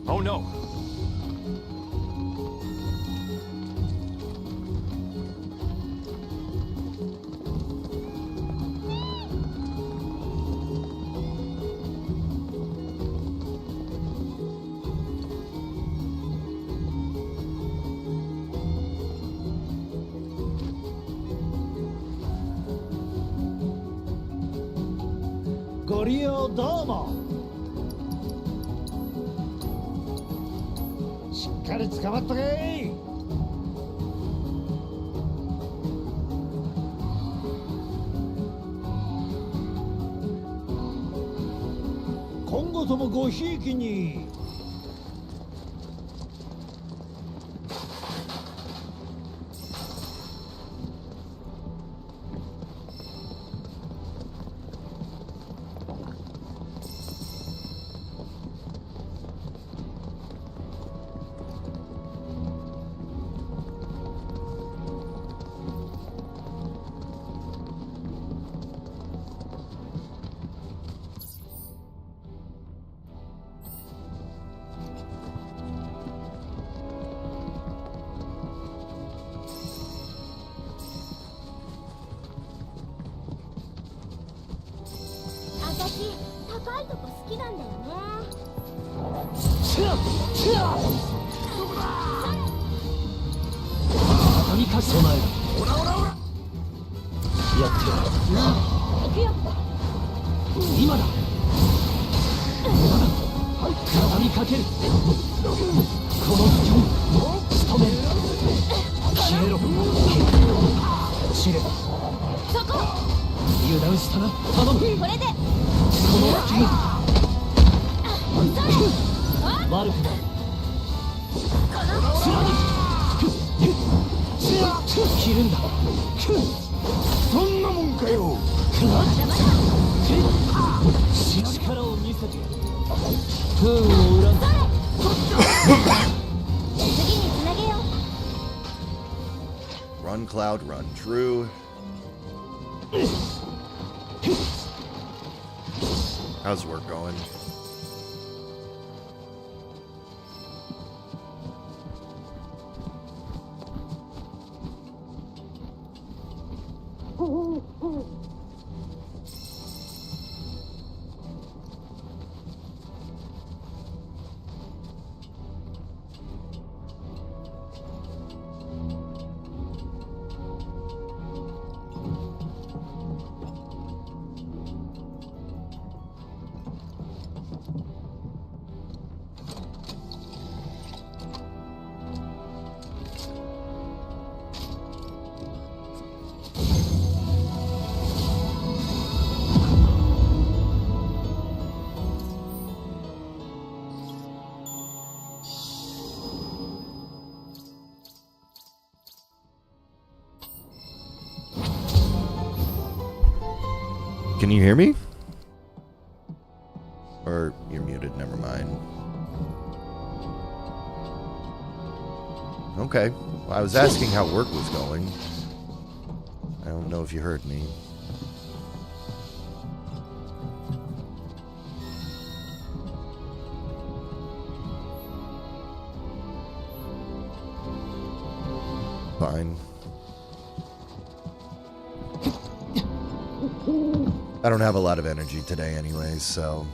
Oh no!ご利用どうも。しっかり捕まったかい。今後ともごひいきに。私、高いとこ好きなんだよね。何か備える。オラオラオラ。やってやる。行くよ。今だ。畳みかける。この隙に仕留める。消えろ。散れ。そこ。油断したな。頼む。これで。この隙に。悪くない。貫く。切るんだ。そんなもんかよ。力を見せてやる。不運を恨んだ。次につなげよう。 Run, Cloud, run. True. How's work going? Can you hear me? Or you're muted, never mind. Okay. Well, I was asking how work was going. I don't know if you heard me. Fine. I don't have a lot of energy today anyway, so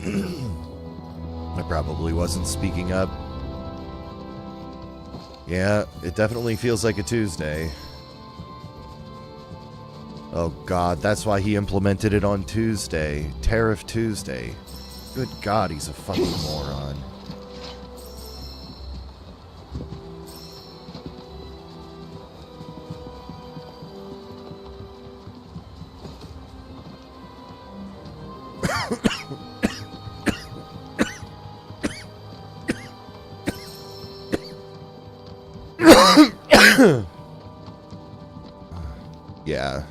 I probably wasn't speaking up. Yeah, it definitely feels like a Tuesday. Oh god, that's why he implemented it on Tuesday. Tariff Tuesday. Good god, he's a fucking moron. Yeah.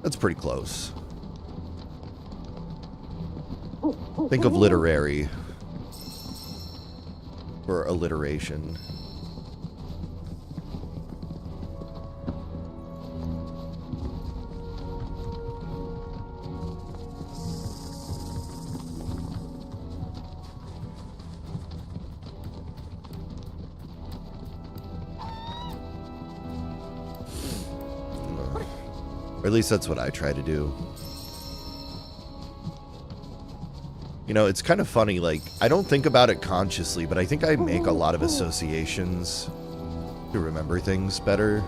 That's pretty close. Think of literary for alliteration. Or at least that's what I try to do. You know, it's kind of funny, like, I don't think about it consciously, but I think I make a lot of associations to remember things better.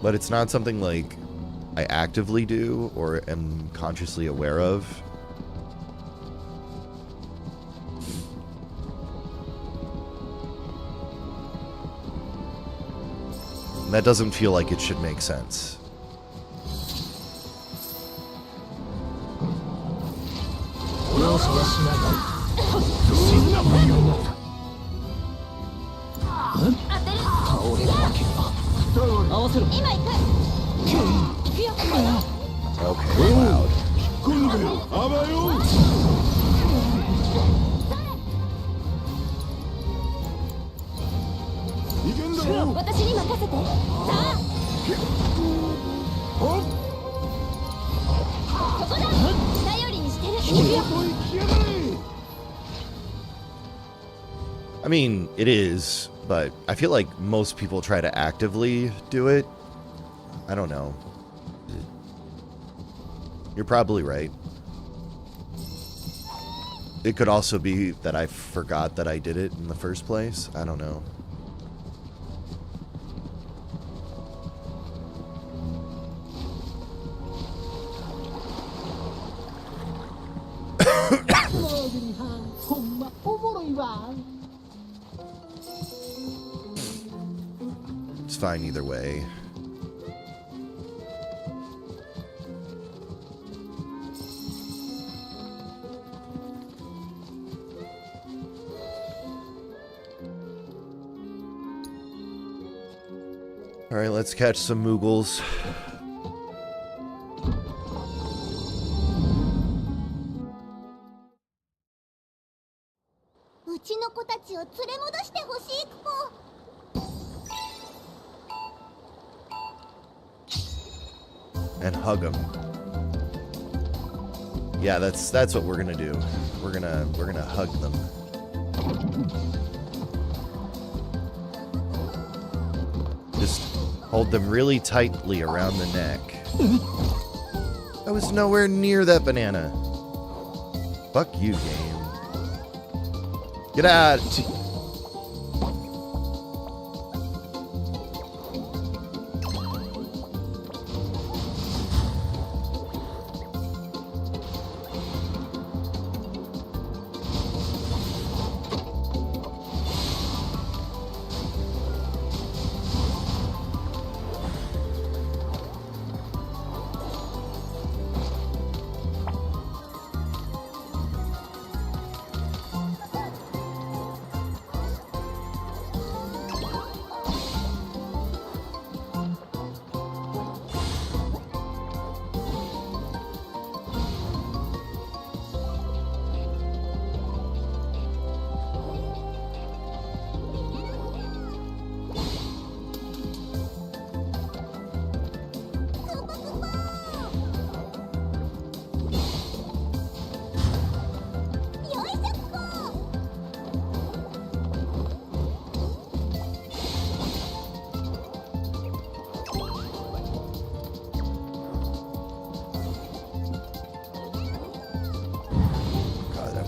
But it's not something, like, I actively do or am consciously aware of. And that doesn't feel like it should make sense. Okay, loud. 今度よあばよいけんだろ私に任せて。さあ、ほっここだ。頼りにしてる。おい来やがれ I mean, it is, but I feel like most people try to actively do it. I don't know. You're probably right. It could also be that I forgot that I did it in the first place. I don't know. It's fine either way. All right, let's catch some Moogles. うちの子たちを連れ戻してほしいクポ。 And hug them. Yeah, that's what we're gonna do. We're gonna hug them. Just hold them really tightly around the neck. I was nowhere near that banana. Fuck you, game. Get out.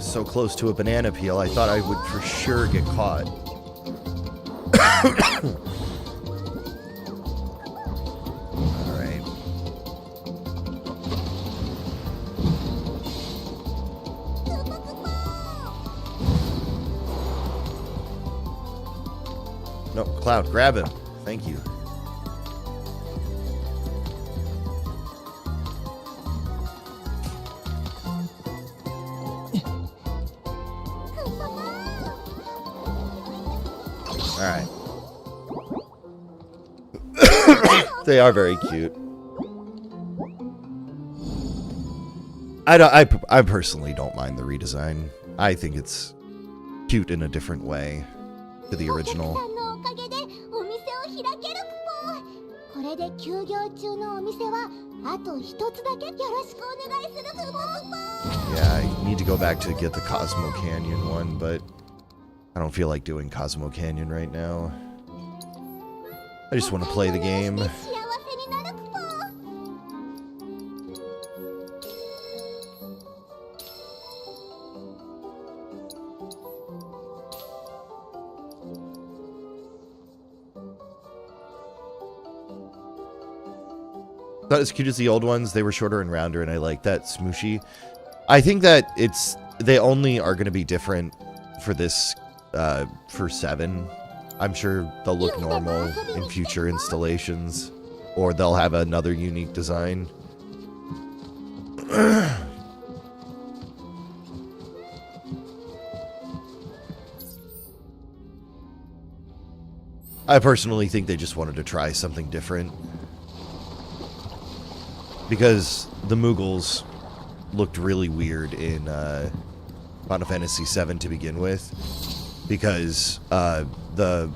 So close to a banana peel, I thought I would for sure get caught. Alright. No, Cloud, grab him. Thank you. Alright. They are very cute. I personally don't mind the redesign. I think it's cute in a different way to the original. おかげでお店を開けるクポ。これで休業中のお店はあと一つだけよろしくお願いするクポ。 Yeah, I need to go back to get the Cosmo Canyon one, but I don't feel like doing Cosmo Canyon right now. I just want to play the game. 幸せになるクポ。 Not as cute as the old ones. They were shorter and rounder, and I like that smooshy. I think that they only are going to be different for this, for 7. I'm sure they'll look normal in future installations, or they'll have another unique design. I personally think they just wanted to try something different. Because the Moogles looked really weird in Final Fantasy VII to begin with. Because the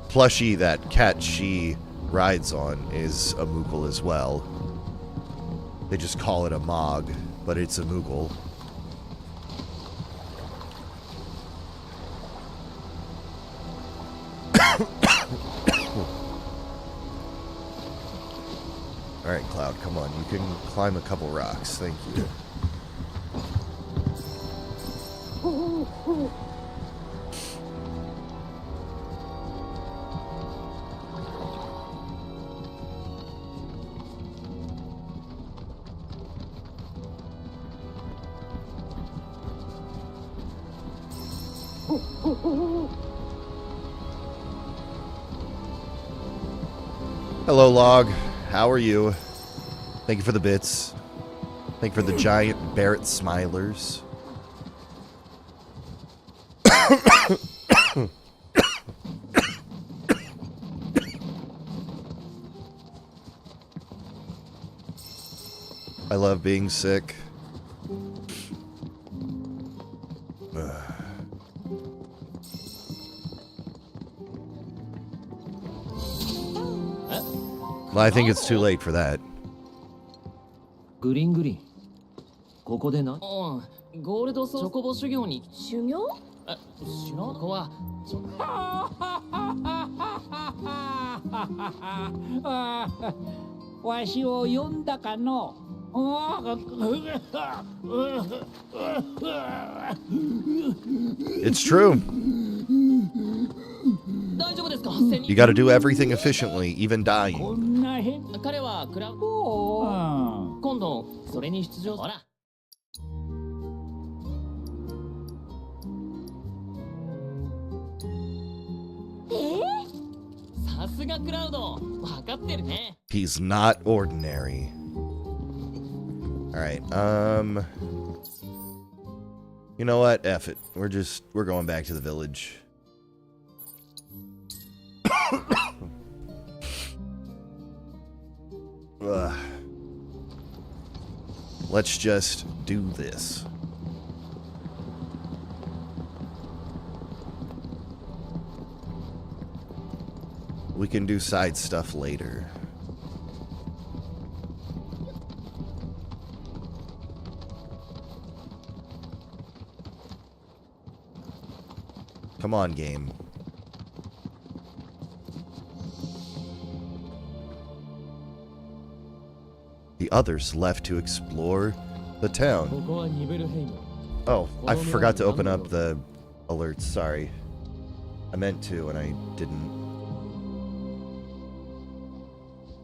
plushie that Cat She rides on is a Moogle as well. They just call it a Mog, but it's a Moogle. Alright, Cloud, come on. You can climb a couple rocks. Thank you. Hello, Log. How are you? Thank you for the bits. Thank you for the giant Barrett Smilers. I love being sick. Well, I think it's too late for that. グリーングリーン。ここでな。ゴールドソーチョコボ修行に。修行？知らん。ここは。わしを呼んだかの。It's true. 大丈夫ですか? You gotta do everything efficiently, even dying. こんな変。彼はクラウド。今度それに出場。ほら。さすがクラウド。わかってるね。He's not ordinary. Alright, you know what? F it. We're going back to the village. Let's just do this. We can do side stuff later. Come on, game. The others left to explore the town. Oh, I forgot to open up the alerts. Sorry. I meant to, and I didn't.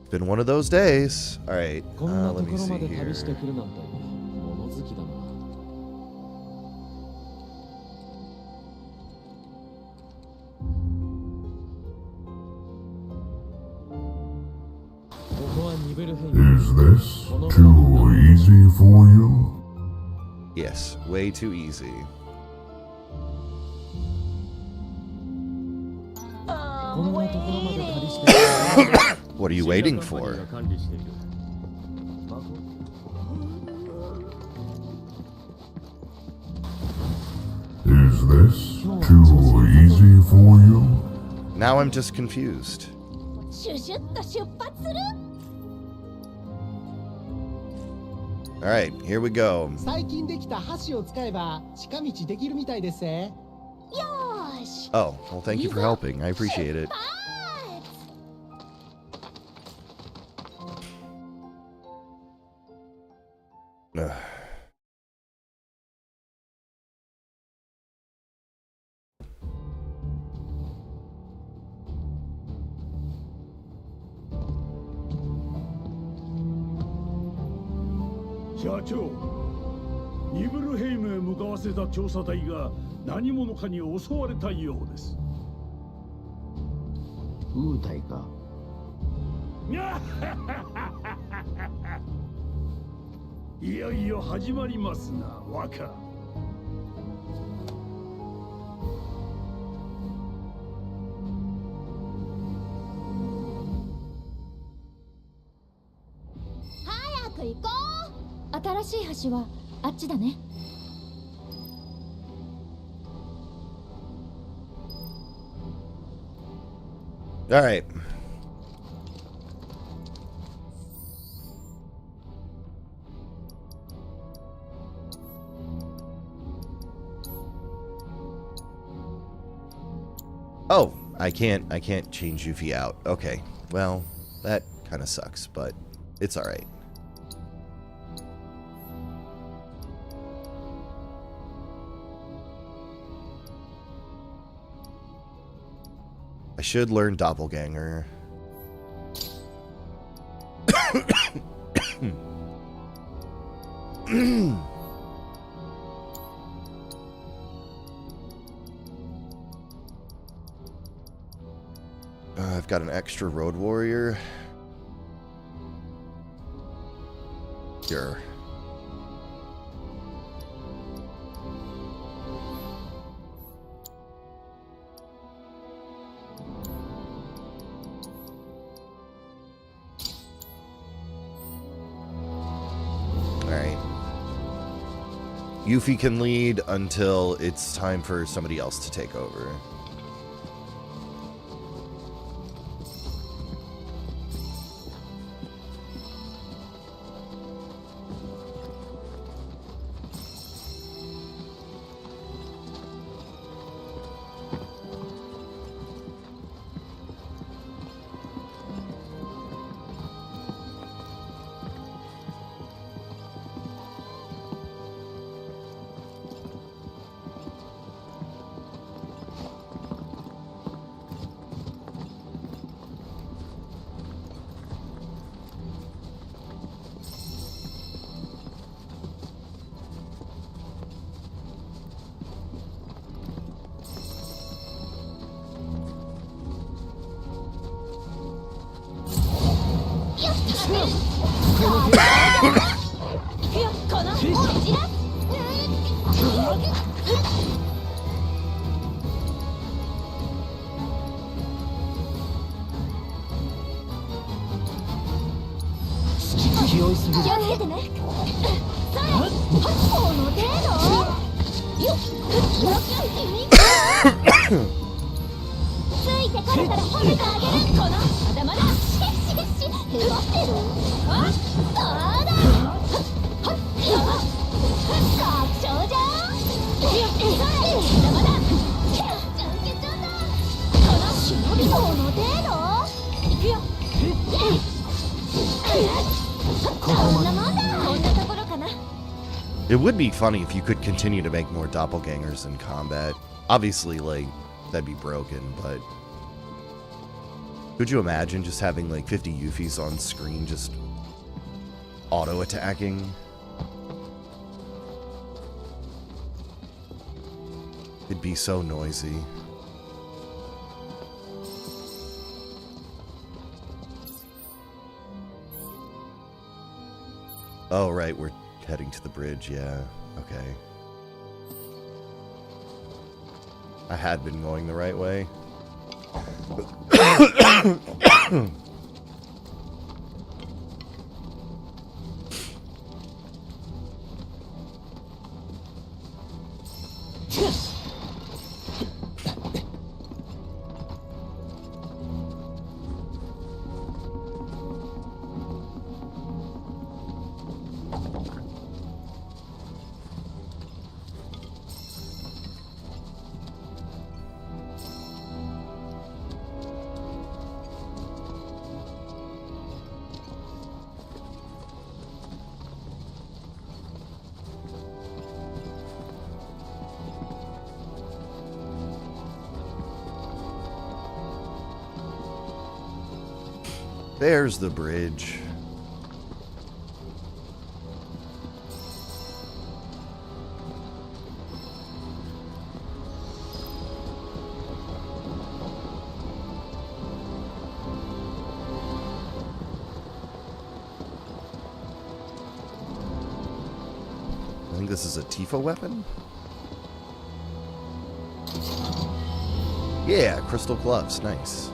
It's been one of those days. Alright, let me see here. Is this too easy for you? Yes, way too easy. What are you waiting for? Is this too easy for you? Now I'm just confused. シュシュッと出発する。 Alright, here we go. 最近できた橋を使えば近道できるみたいですね。よーし。 Oh, well, thank you for helping. I appreciate it. Ugh.社長、ニブルヘイムへ向かわせた調査隊が何者かに襲われたようです。ウータイか。いよいよ始まりますな、若。早く行こう。新しい橋はあっちだね。All right. Oh, I can't change Yuffie out. Okay. Well, that kind of sucks, but it's all right. I should learn Doppelganger. I've got an extra Road Warrior. Here. Alright. Yuffie can lead until it's time for somebody else to take over. It would be funny if you could continue to make more doppelgangers in combat. Obviously, like, that'd be broken, but... Could you imagine just having, like, 50 Yuffies on screen just auto-attacking? It'd be so noisy. Oh, right, we're heading to the bridge, yeah. Okay. I had been going the right way. There's the bridge. I think this is a Tifa weapon? Yeah, crystal gloves, nice.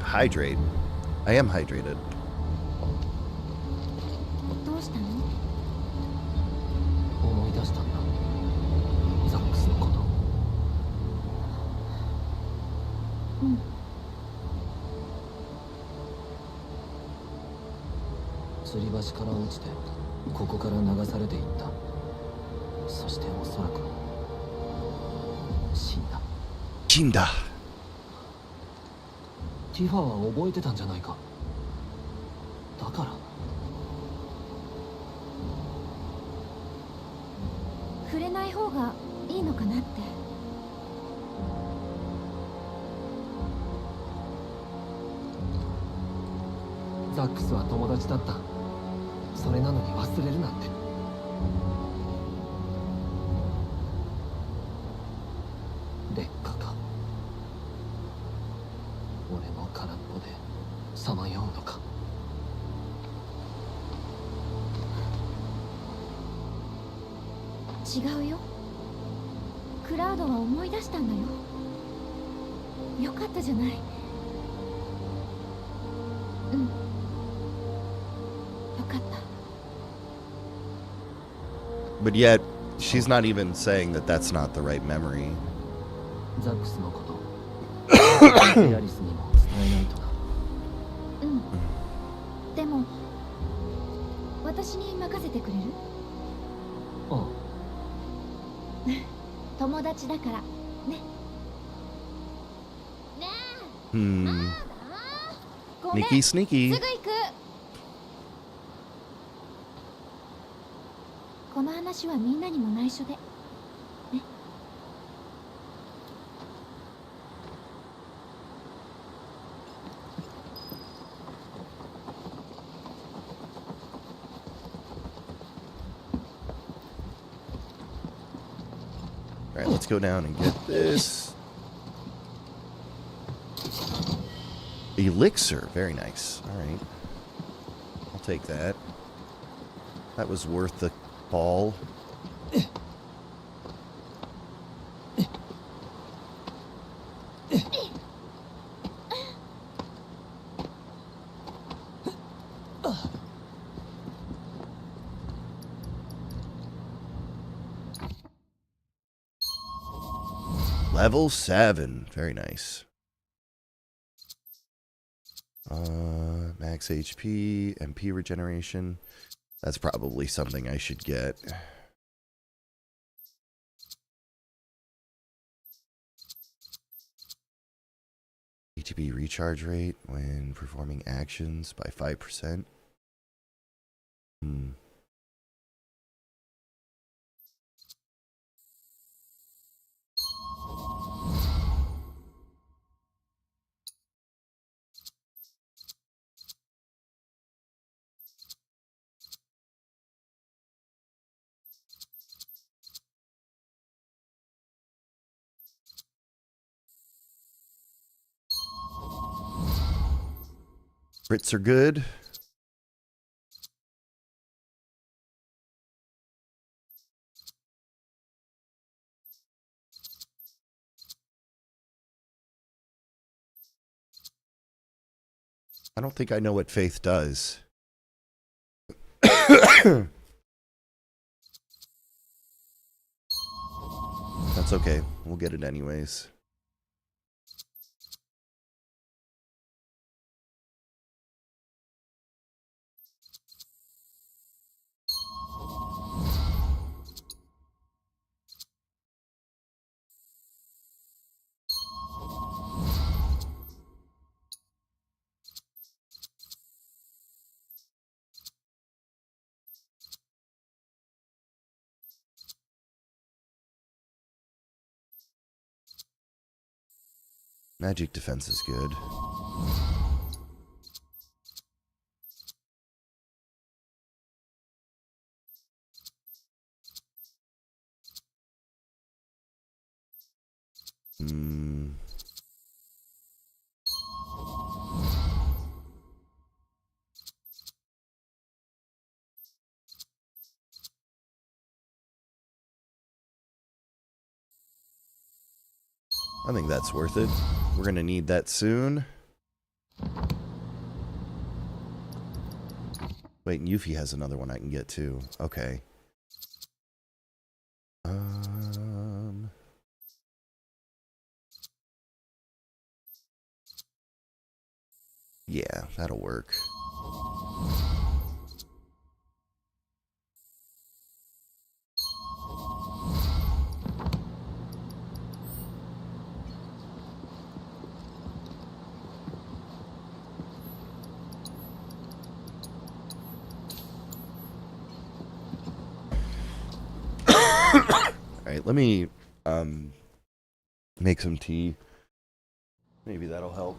Hydrate. I am hydrated. どうしたの？思い出したんだ。ザックスのこと。うん。吊り橋から落ちてここから流されていった。そしておそらく死んだ。死んだ。ティファは覚えてたんじゃないか。だから触れない方がいいのかなって。ザックスは友達だった。それなのに忘れるなんて。劣化か。俺も空っぽでさまようのか。違うよ。クラウドは思い出したんだよ。よかったじゃない。うん。よかった。 But yet, she's not even saying that that's not the right memory. ザックスのことエアリスにも伝えないとな。うん。でも私に任せてくれる？ああ。友達だからね。ねえ。Hmm. ごめん。 Sneaky, す sneaky. ぐ行く。この話はみんなにも内緒で。ね。All right, let's go down and get this. Elixir, very nice. All right. I'll take that. That was worth the ball. Level 7. Very nice. Max HP, MP regeneration. That's probably something I should get. ATB recharge rate when performing actions by 5%. Hmm. Crits are good. I don't think I know what faith does. That's okay. We'll get it anyways. Magic defense is good. I think that's worth it. We're gonna need that soon. Wait, and Yuffie has another one I can get too. Okay. Yeah, that'll work. Alright, let me make some tea. Maybe that'll help.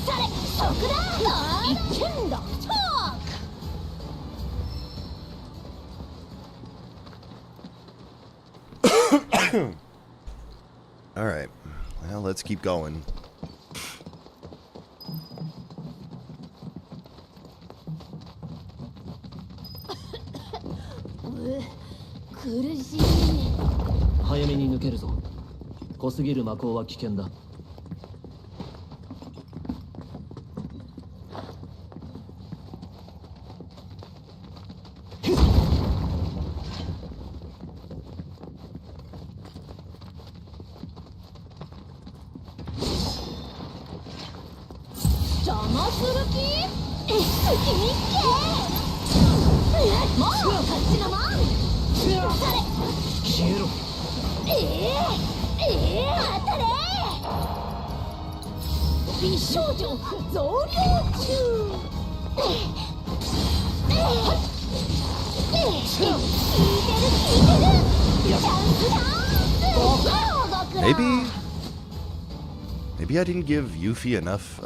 され即だ一点だチョー All right. Well, let's keep going. 苦しい早めに抜けるぞ。濃すぎる魔法は危険だ。邪魔する気いっけもうこっちのもんそれ消えろ。当たれ美少女増量中効いてるチャンスだ Maybe I didn't give Yuffie enough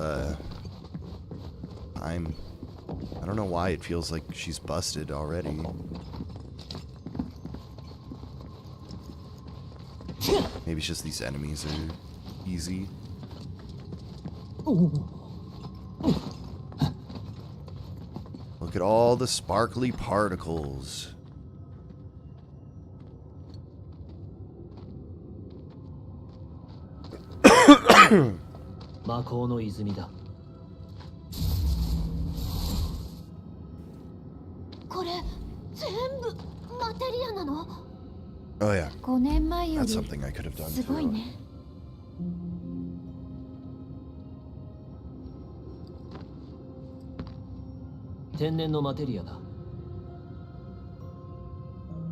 time. I don't know why it feels like she's busted already. Maybe it's just these enemies are easy. Look at all the sparkly particles. 魔法の泉だ。これ全部マテリアなの Oh yeah, 5年前よ that's り something I could have done すごい too. ね天然のマテリアだ。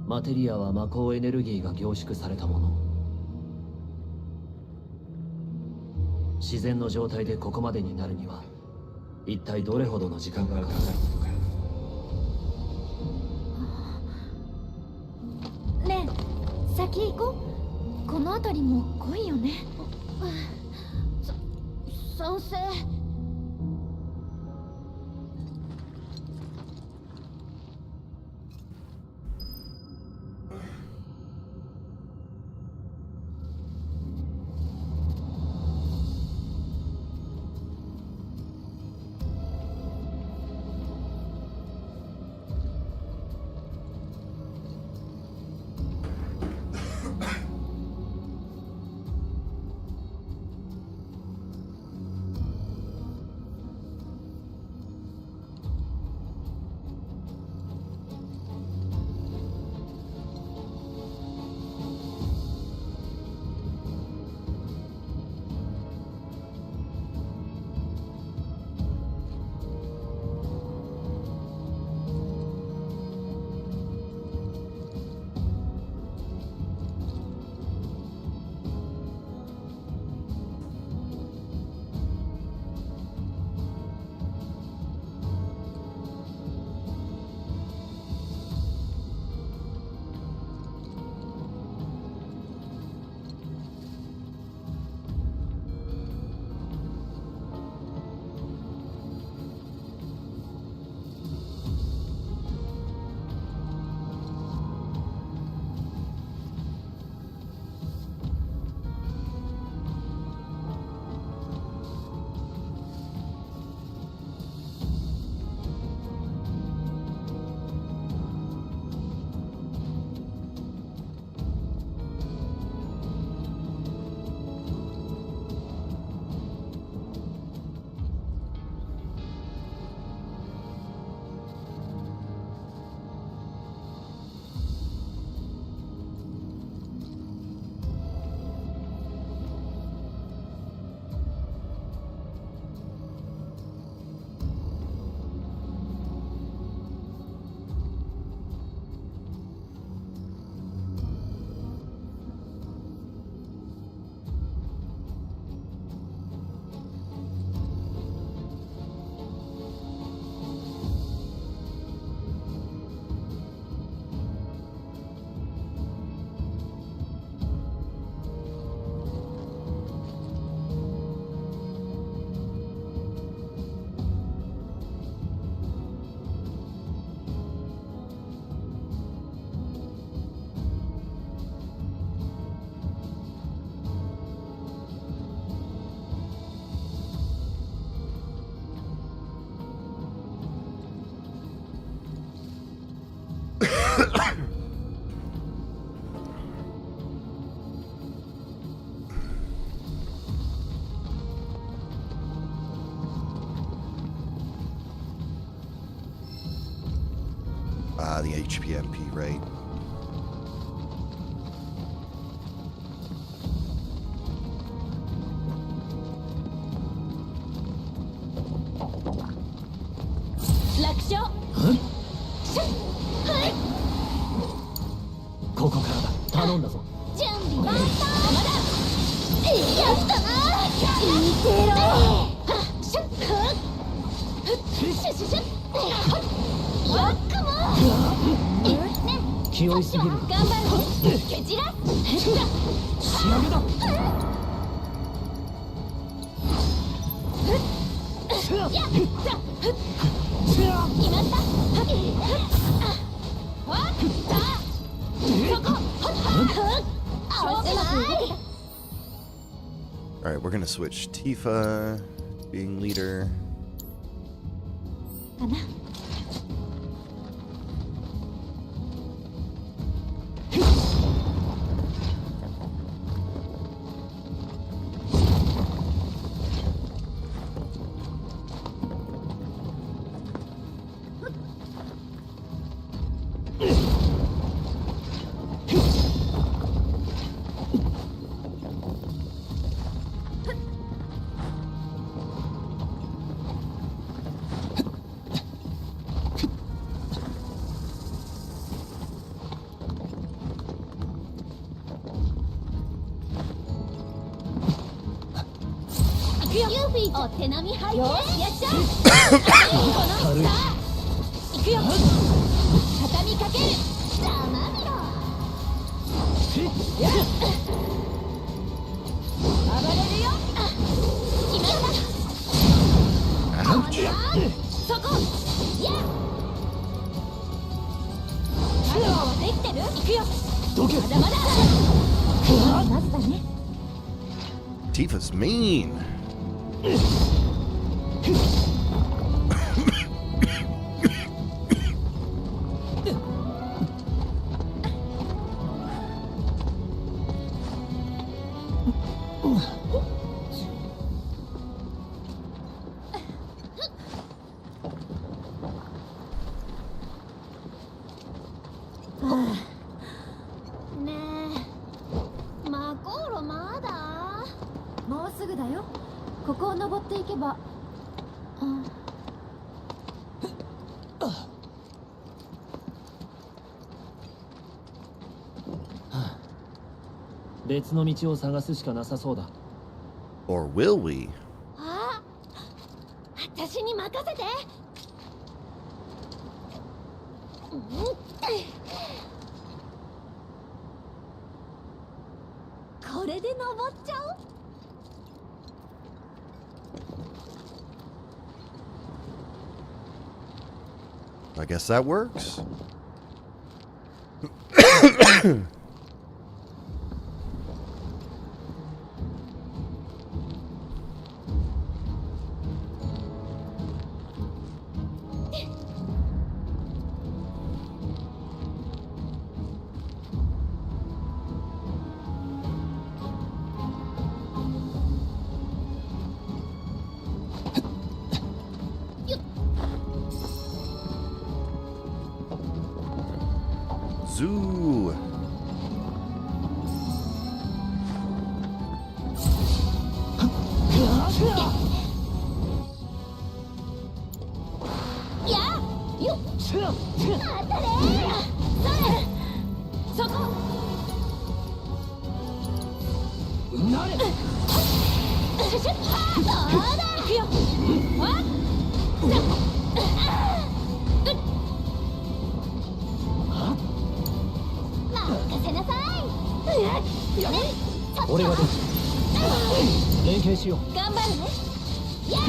マテリアは魔法エネルギーが凝縮されたもの。自然の状態でここまでになるには一体どれほどの時間がかかるのか。ねえ先行こうこの辺りも濃いよね賛成 Ah, the HPMP, right?ここからだ。頼んだぞ。準備万端。やったな。いいてろ。シュッシュシュシュッ。よっくも。ね。気負いすぎる。頑張る。蹴散ら。仕上げだ。やった。決まった。Alright, we're gonna switch Tifa being leader.ユーフィーお手並み拝見。よっしゃ。軽い。行くよ。畳みかける。ざまみろ。暴れるよ。決まった。そこ。や。できてる。行くよ。どけ。まだまだ。まずだね。Tifa's mean.別の道を探すしかなさそうだ。 Or will we? あ、私に任せて。これで登っちゃおう。I guess that works. Zoo. Yeah. You. 当たれ。そこ。なれ。シュシュッ。そうだ。行くよ。わっ。任せなさい。俺がどっち。連携しよう。頑張るね。やっ。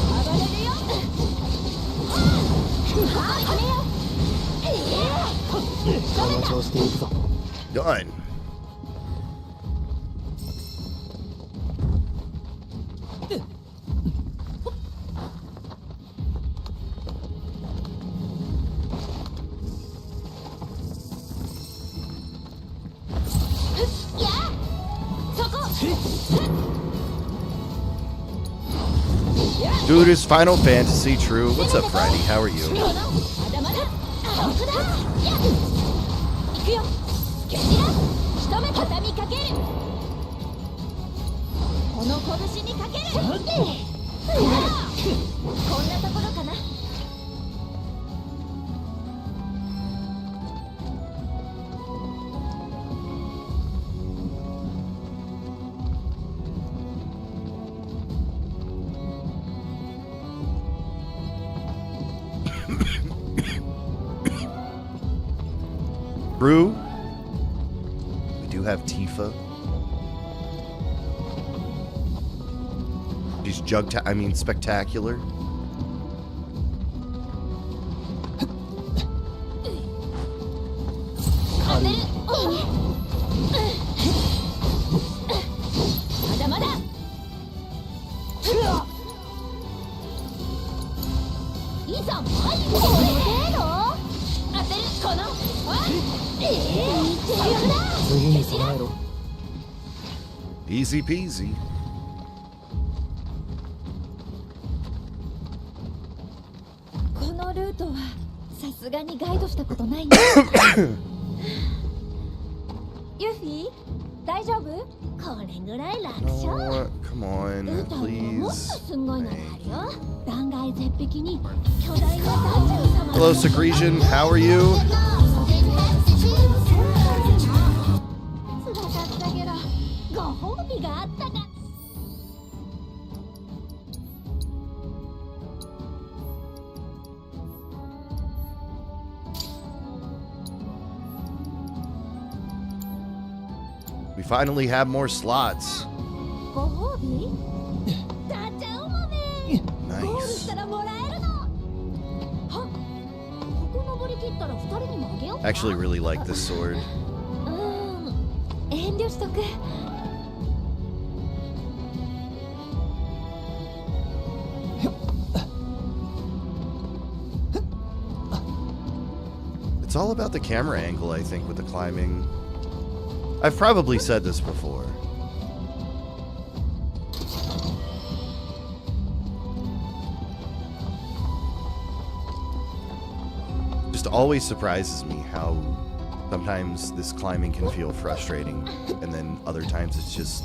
暴れるよ。この調子でいくぞ。 Done. Dude, is Final Fantasy true? What's up, Freddy? How are you? まだまだここだやっ行くよ蹴りだ一目畳みかけるこの拳にかけるこんなところかなTrue. We do have Tifa. She's spectacular. Easy peasy. このルートはさすがにガイドしたことないねユフィ大丈夫これぐらい楽勝 No, come on, ルートにもっと please. すごいのがあるよ断崖絶壁に巨大な大獣様 Hello, Secretion. How are you? つらかったけどご褒美があったか We finally have more slots. ご褒美ダチャウもねゴールし Nice. たらもらえるのはここ登り切ったら二人にもあげようか Actually, really like this sword. 遠慮しとく It's all about the camera angle, I think, with the climbing. I've probably said this before. Just always surprises me how sometimes this climbing can feel frustrating, and then other times it's just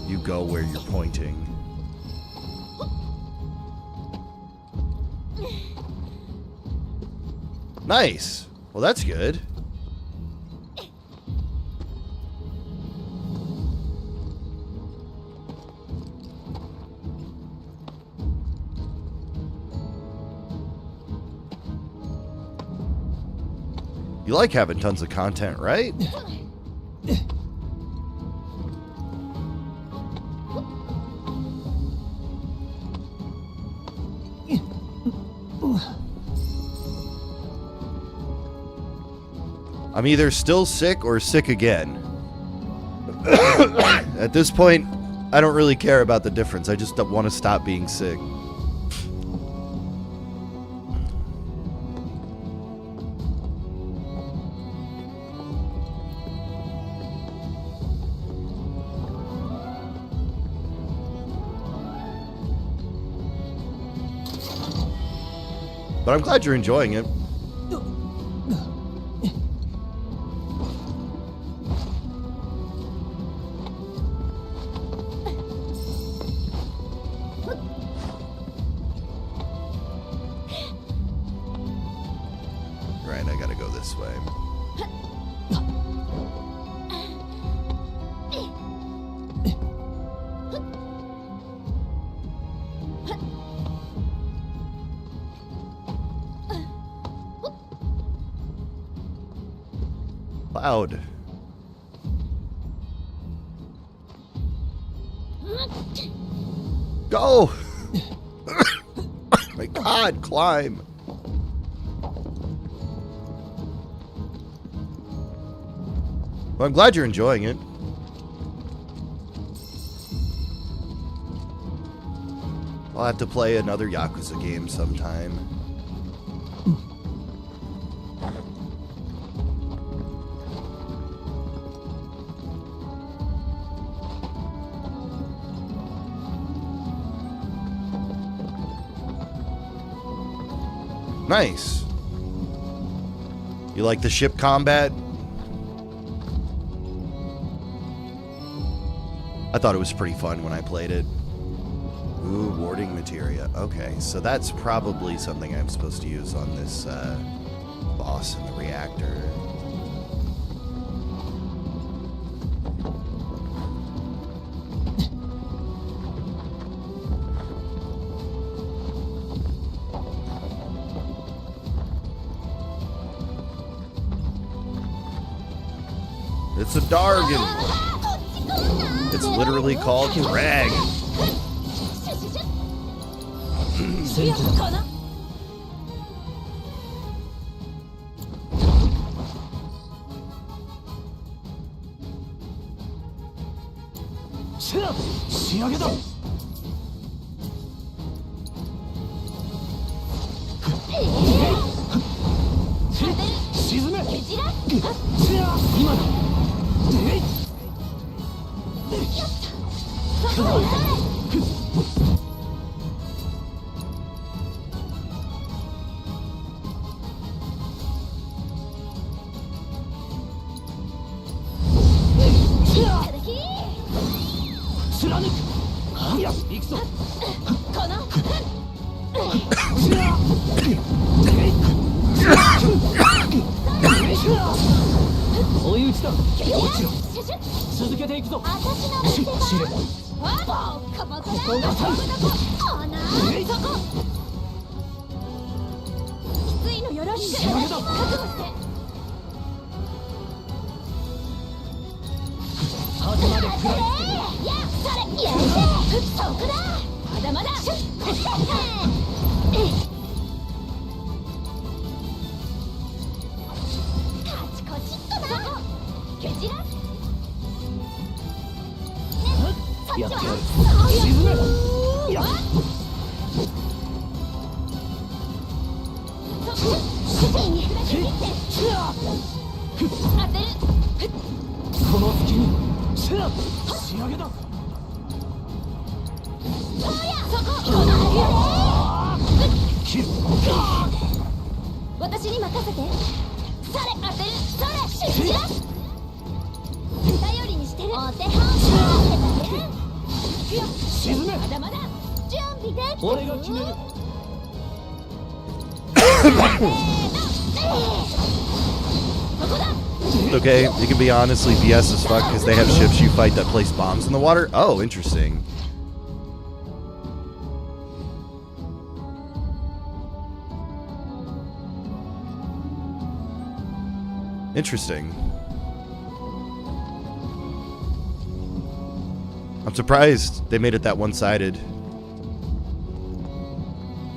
you go where you're pointing. Nice. Well, that's good. You like having tons of content, right? I'm either still sick or sick again. At this point, I don't really care about the difference. I just want to stop being sick. But I'm glad you're enjoying it. Right, I gotta go this way. Loud. Go! My God, climb. Well, I'm glad you're enjoying it. I'll have to play another Yakuza game sometime. Nice. You like the ship combat? I thought it was pretty fun when I played it. Ooh, warding materia. Okay, so that's probably something I'm supposed to use on this boss in the reactor. It's a Dargan. It's literally called Dragon. 戦時だ。シェラ仕上げだ。沈め。今だ。貫く。いや、行くぞ。追い打ちだ。落ちろ。続けていくぞ。知れ。ここが最後。そこ。きついのよろしく。覚悟して。端まで食らいつけ。そこだ。まだまだ。やってやる。沈め。いや。この隙にシェラ仕上げだ。私に任せて。それ当てる。それシュラ頼りにしてる。お手本してたね。沈め。まだまだ準備できてる。俺が決める。Okay, it can be honestly BS as fuck because they have ships you fight that place bombs in the water. Oh, interesting. Interesting. I'm surprised they made it that one-sided.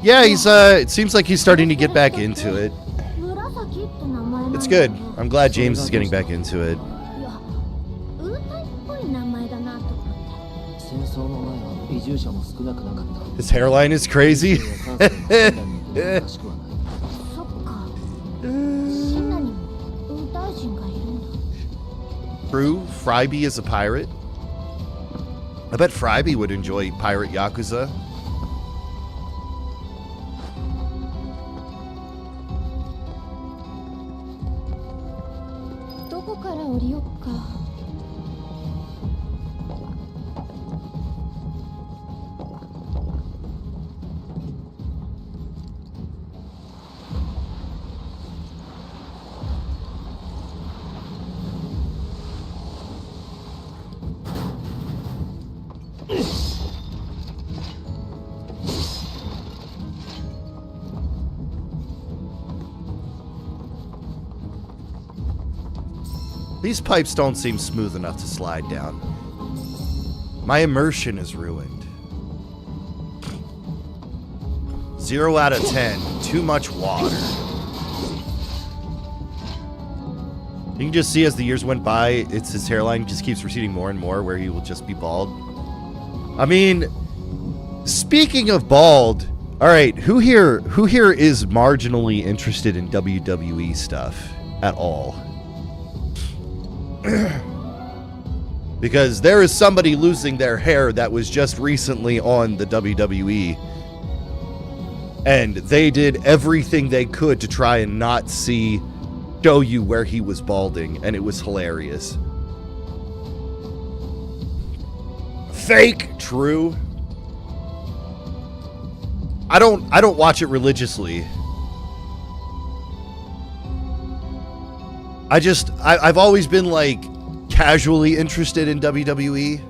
Yeah, he's it seems like he's starting to get back into it. It's good. I'm glad James is getting back into it. His hairline is crazy. True, Fryby is a pirate. I bet Fryby would enjoy Pirate Yakuza. These pipes don't seem smooth enough to slide down. My immersion is ruined. 0 out of 10. Too much water. You can just see as the years went by, his hairline just keeps receding more and more, where he will just be bald. I mean, speaking of bald, all right, who here is marginally interested in WWE stuff at all? Because there is somebody losing their hair that was just recently on the WWE. And they did everything they could to try and not show you where he was balding, and it was hilarious. Fake, true. I don't watch it religiously. I've always been like casually interested in WWE.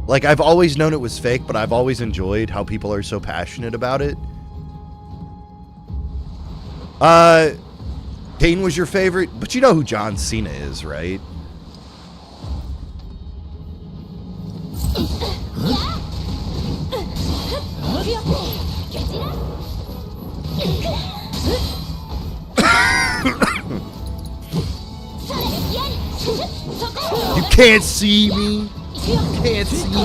Like I've always known it was fake, but I've always enjoyed how people are so passionate about it. Kane was your favorite, but you know who John Cena is, right? You can't see me. You can't see me.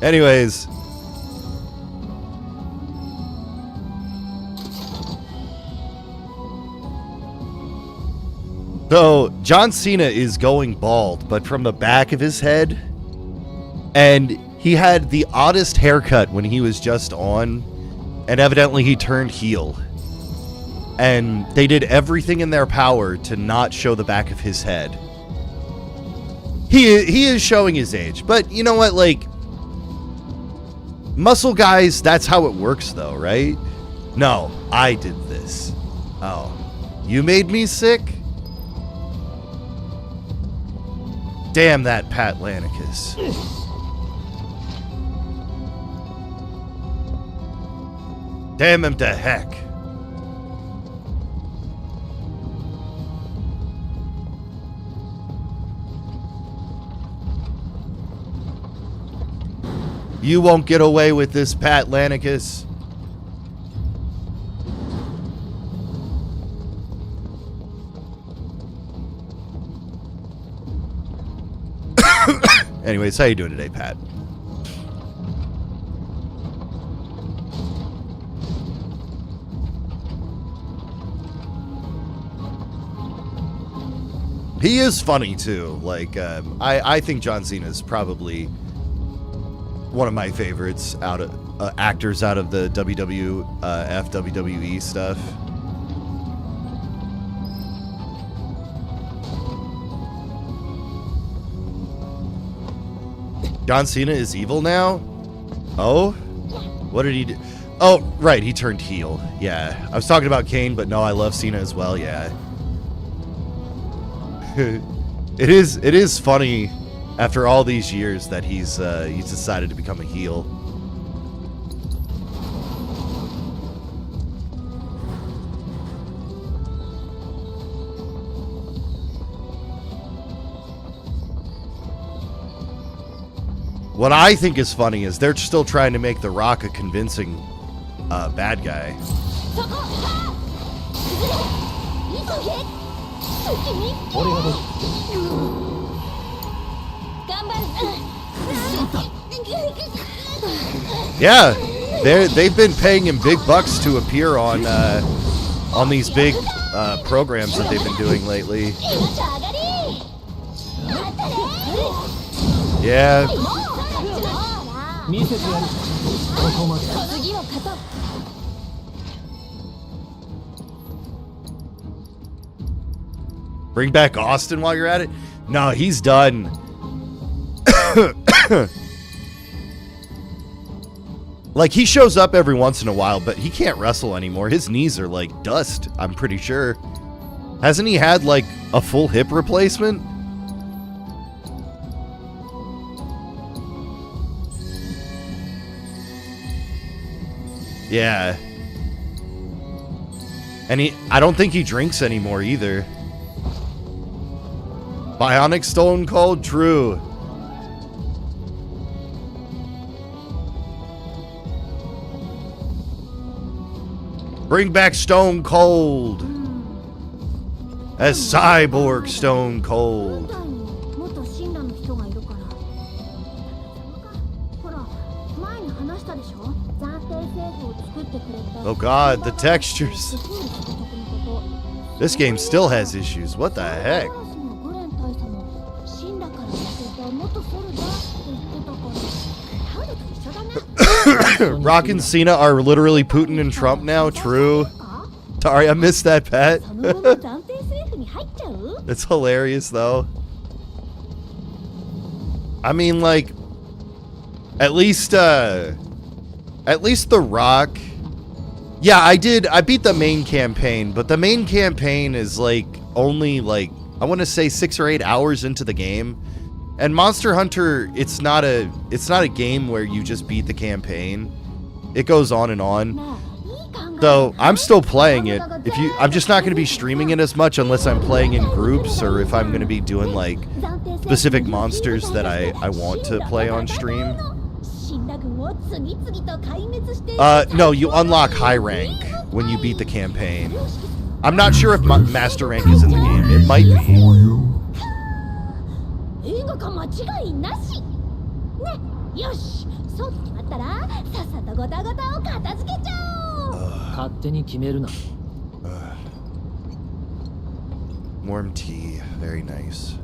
Anyways. So, John Cena is going bald, but from the back of his head. And he had the oddest haircut when he was just on. And evidently he turned heel. And they did everything in their power to not show the back of his head. He is showing his age. But you know what, like, muscle guys, that's how it works though, right? No, I did this. Oh, you made me sick? Damn that Pat Lanicus. Damn him to heck. You won't get away with this, Pat Lanicus. Anyways, how you doing today, Pat? He is funny too. Like, I think John Cena is probably one of my favorites out of actors out of the WWE stuff. John Cena is evil now? Oh? What did he do? Oh, right, he turned heel. Yeah. I was talking about Kane, but no, I love Cena as well, yeah. It is funny after all these years that he's decided to become a heel. What I think is funny is they're still trying to make The Rock a convincing bad guy. Yeah, they've been paying him big bucks to appear on these big programs that they've been doing lately. Yeah. Bring back Austin while you're at it? No, he's done. Like, he shows up every once in a while, but he can't wrestle anymore. His knees are like dust, I'm pretty sure. Hasn't he had, like, a full hip replacement? Yeah. And I don't think he drinks anymore either. Bionic Stone Cold, true. Bring back Stone Cold as Cyborg Stone Cold. Oh God, the textures. This game still has issues. What the heck? Rock and Cena are literally Putin and Trump now. True. Sorry, I missed that, Pat. It's hilarious, though. I mean, like, at least The Rock. Yeah, I beat the main campaign, but the main campaign is like only like I want to say 6 or 8 hours into the game. And Monster Hunter, it's not a game where you just beat the campaign. It goes on and on. Though I'm still playing it. I'm just not going to be streaming it as much unless I'm playing in groups or if I'm going to be doing like specific monsters that I want to play on stream. No, you unlock high rank when you beat the campaign. I'm not sure if master rank is in the game. It might be. For you? 勝手に決めるな。 Warm tea, very nice.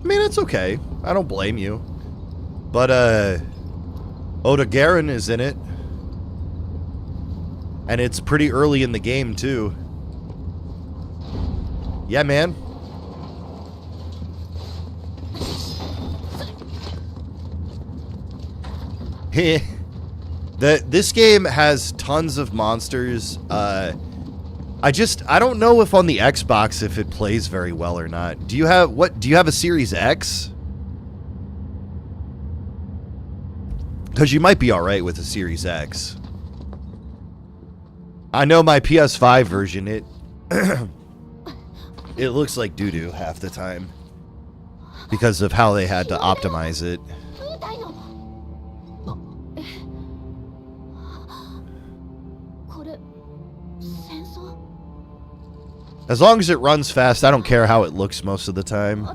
I mean, it's okay. I don't blame you. But, Oda Garen is in it. And it's pretty early in the game, too. Yeah, man. This game has tons of monsters. I don't know if on the Xbox if it plays very well or not. Do you have a Series X? Because you might be alright with a Series X. I know my PS5 version, it looks like doo-doo half the time. Because of how they had to optimize it. As long as it runs fast, I don't care how it looks most of the time.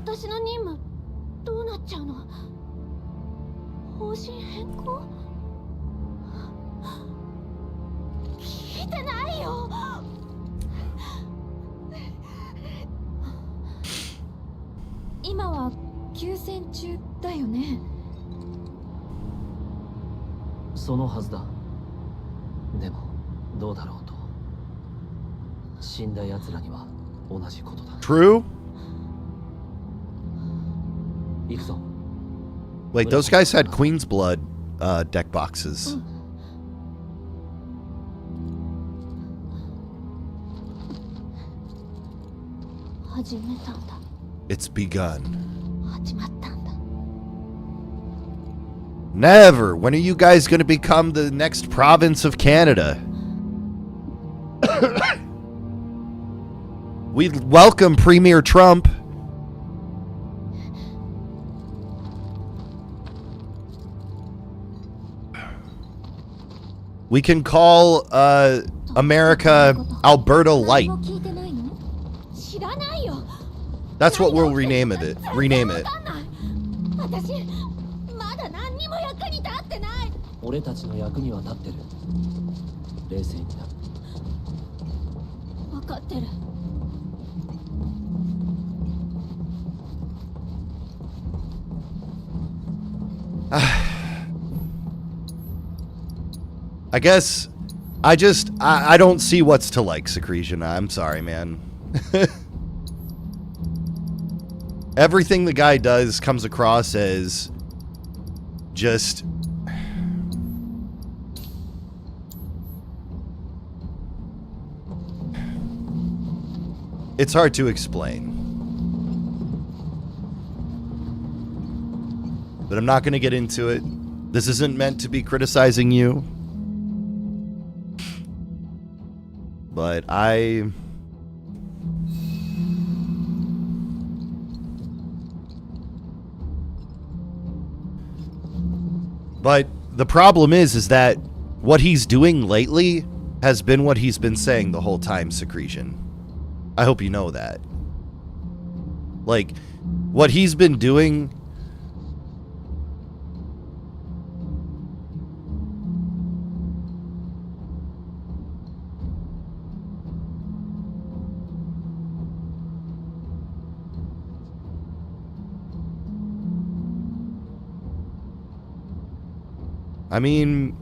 True? Wait, those guys had Queen's Blood deck boxes. It's begun. Never! When are you guys going to become the next province of Canada? We welcome Premier Trump. We can call America Alberta Light. That's what we'll rename it. Rename it. 俺たちの役には立ってる。冷静にな。分かってる。I guess I don't see what's to like, Secretion. I'm sorry, man. Everything the guy does comes across as just it's hard to explain. But I'm not going to get into it. This isn't meant to be criticizing you. But But the problem is that what he's doing lately has been what he's been saying the whole time, Secretion. I hope you know that. Like, what he's been doing... I mean,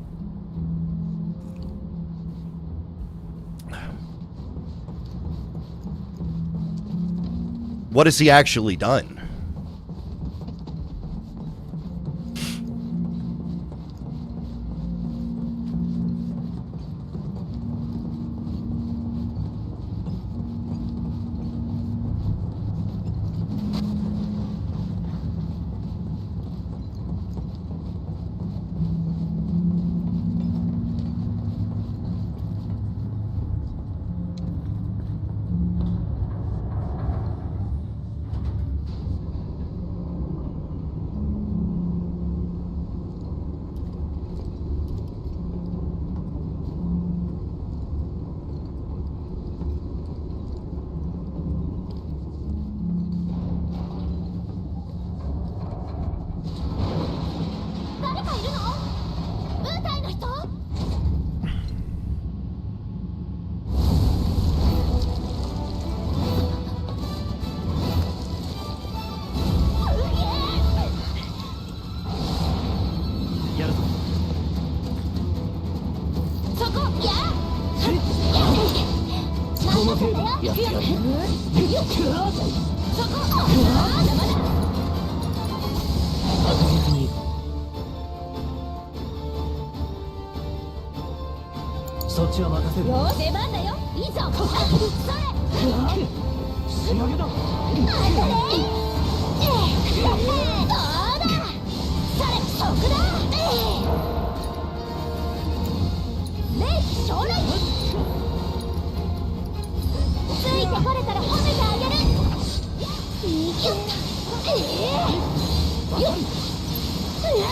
what has he actually done?そっちは任せる。よし、出番だよ。いいぞ。それ。仕上げだ。当たれ。どうだ。それ、そこだ。霊気将来。ついてこれたら褒めてあげる。よっ。よっ。どうだ。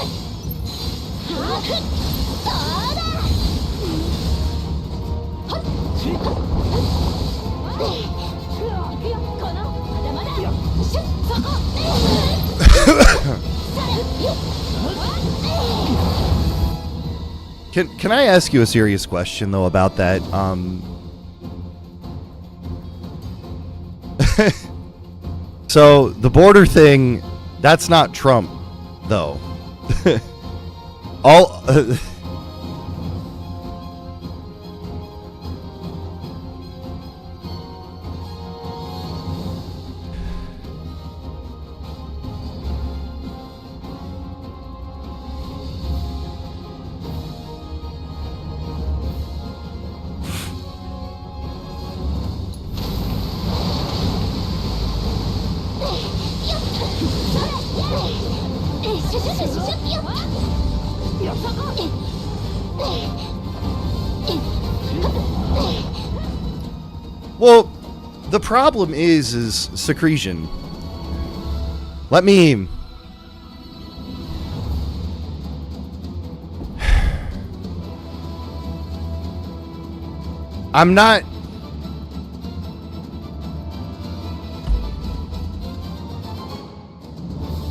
Can I ask you a serious question though about that? So the border thing, that's not Trump though. All well, the problem is secretion. Let me... I'm not...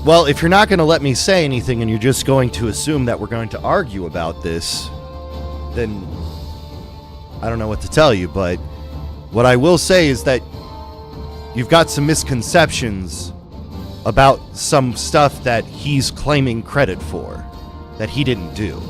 Well, if you're not going to let me say anything and you're just going to assume that we're going to argue about this, then I don't know what to tell you, but what I will say is that you've got some misconceptions about some stuff that he's claiming credit for, that he didn't do.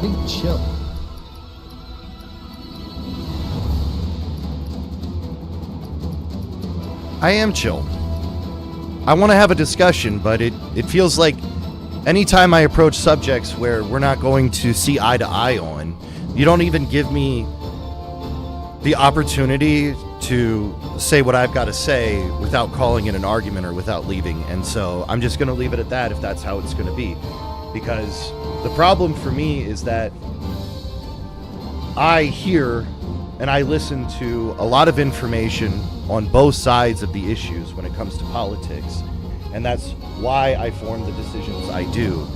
gotta chill. I am chill. I want to have a discussion, but it feels like anytime I approach subjects where we're not going to see eye to eye on, you don't even give me the opportunity to say what I've got to say without calling it an argument or without leaving. And so I'm just going to leave it at that if that's how it's going to be. Because the problem for me is that I hear and I listen to a lot of information on both sides of the issues when it comes to politics. And that's why I form the decisions I do.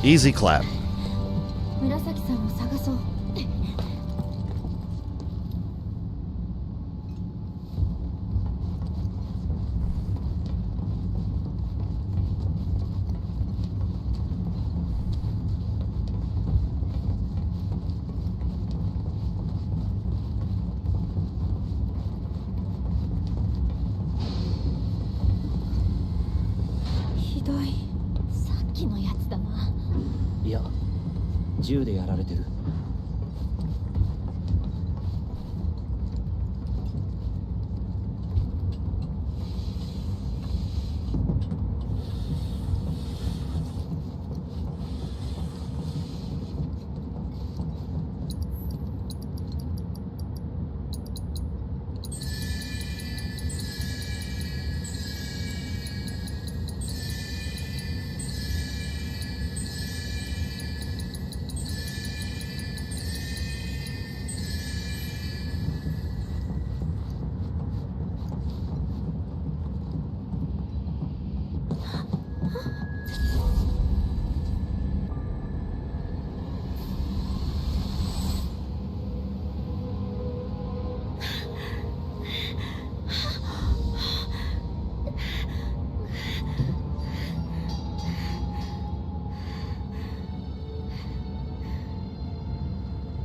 Easy clap. 紫さんを探そう。ひどい。さっきのやつだな。いや、銃でやられてる。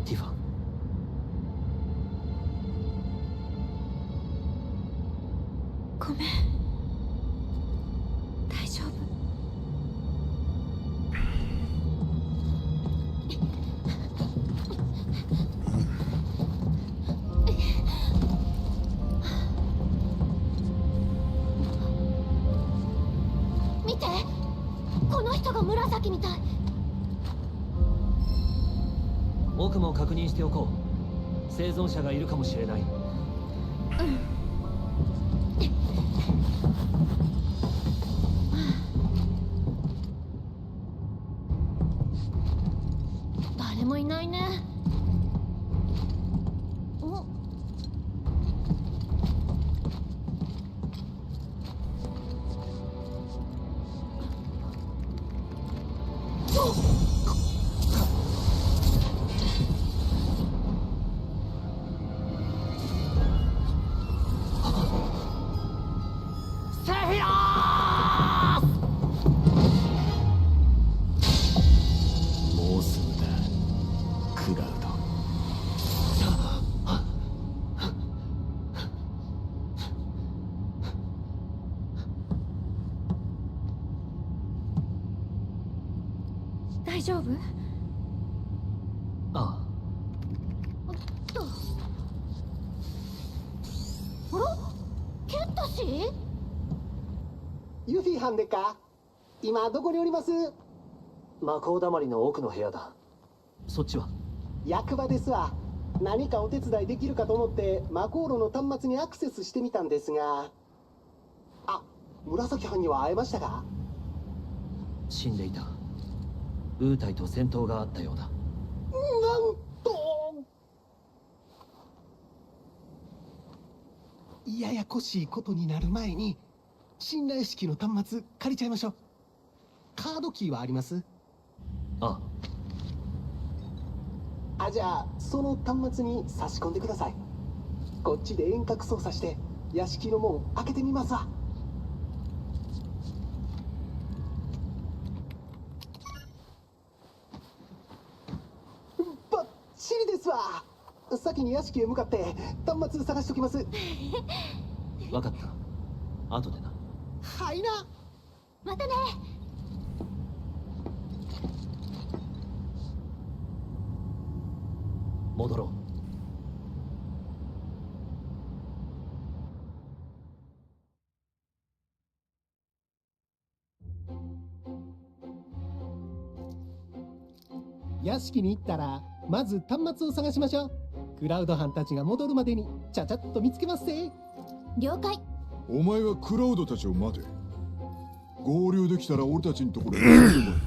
ティファン。ごめん。大丈夫。見て、この人が紫みたい。僕も確認しておこう。生存者がいるかもしれない。誰もいないね。お。もうすぐだ、クラウド。大丈夫？ああ。おっと。ユフィはんでっか？今どこにおります？魔法だまりの奥の部屋だ。そっちは？役場ですわ。何かお手伝いできるかと思って魔航路の端末にアクセスしてみたんですが。あ、紫班には会えましたか？死んでいた。ウータイと戦闘があったようだ。なんと。ややこしいことになる前に信頼式の端末借りちゃいましょう。カードキーはあります？ああ、じゃあその端末に差し込んでください。こっちで遠隔操作して屋敷の門開けてみますわ。バッチリですわ。先に屋敷へ向かって端末探しときます。わかった。後でな。はいな。またね。戻ろう。屋敷に行ったらまず端末を探しましょう。クラウド班たちが戻るまでにちゃちゃっと見つけますぜ。了解。お前はクラウドたちを待て。合流できたら俺たちのところへ来てもらう。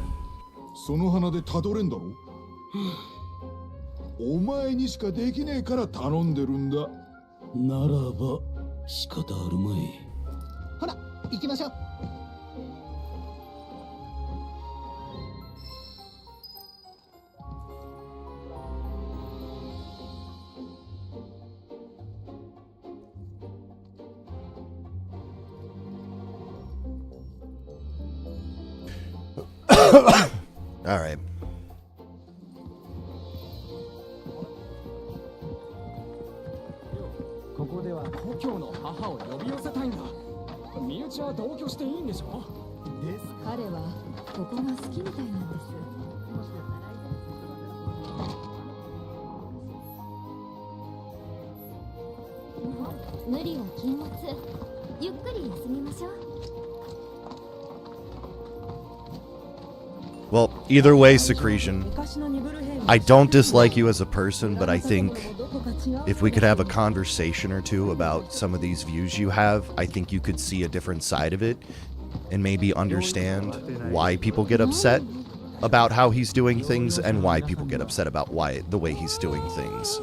その花でたどれんだろ。お前にしかできねえから頼んでるんだ。ならば仕方あるまい。ほら行きましょう。All right. ここでは故郷の母を呼び寄せたいんだ。身内は同居していいんでしょ？彼はここが好きみたいなんです。無理は禁物。ゆっくり休みましょう。 Well, either way, Secretion, I don't dislike you as a person, but I think if we could have a conversation or two about some of these views you have, I think you could see a different side of it and maybe understand why people get upset about how he's doing things and why people get upset about the way he's doing things.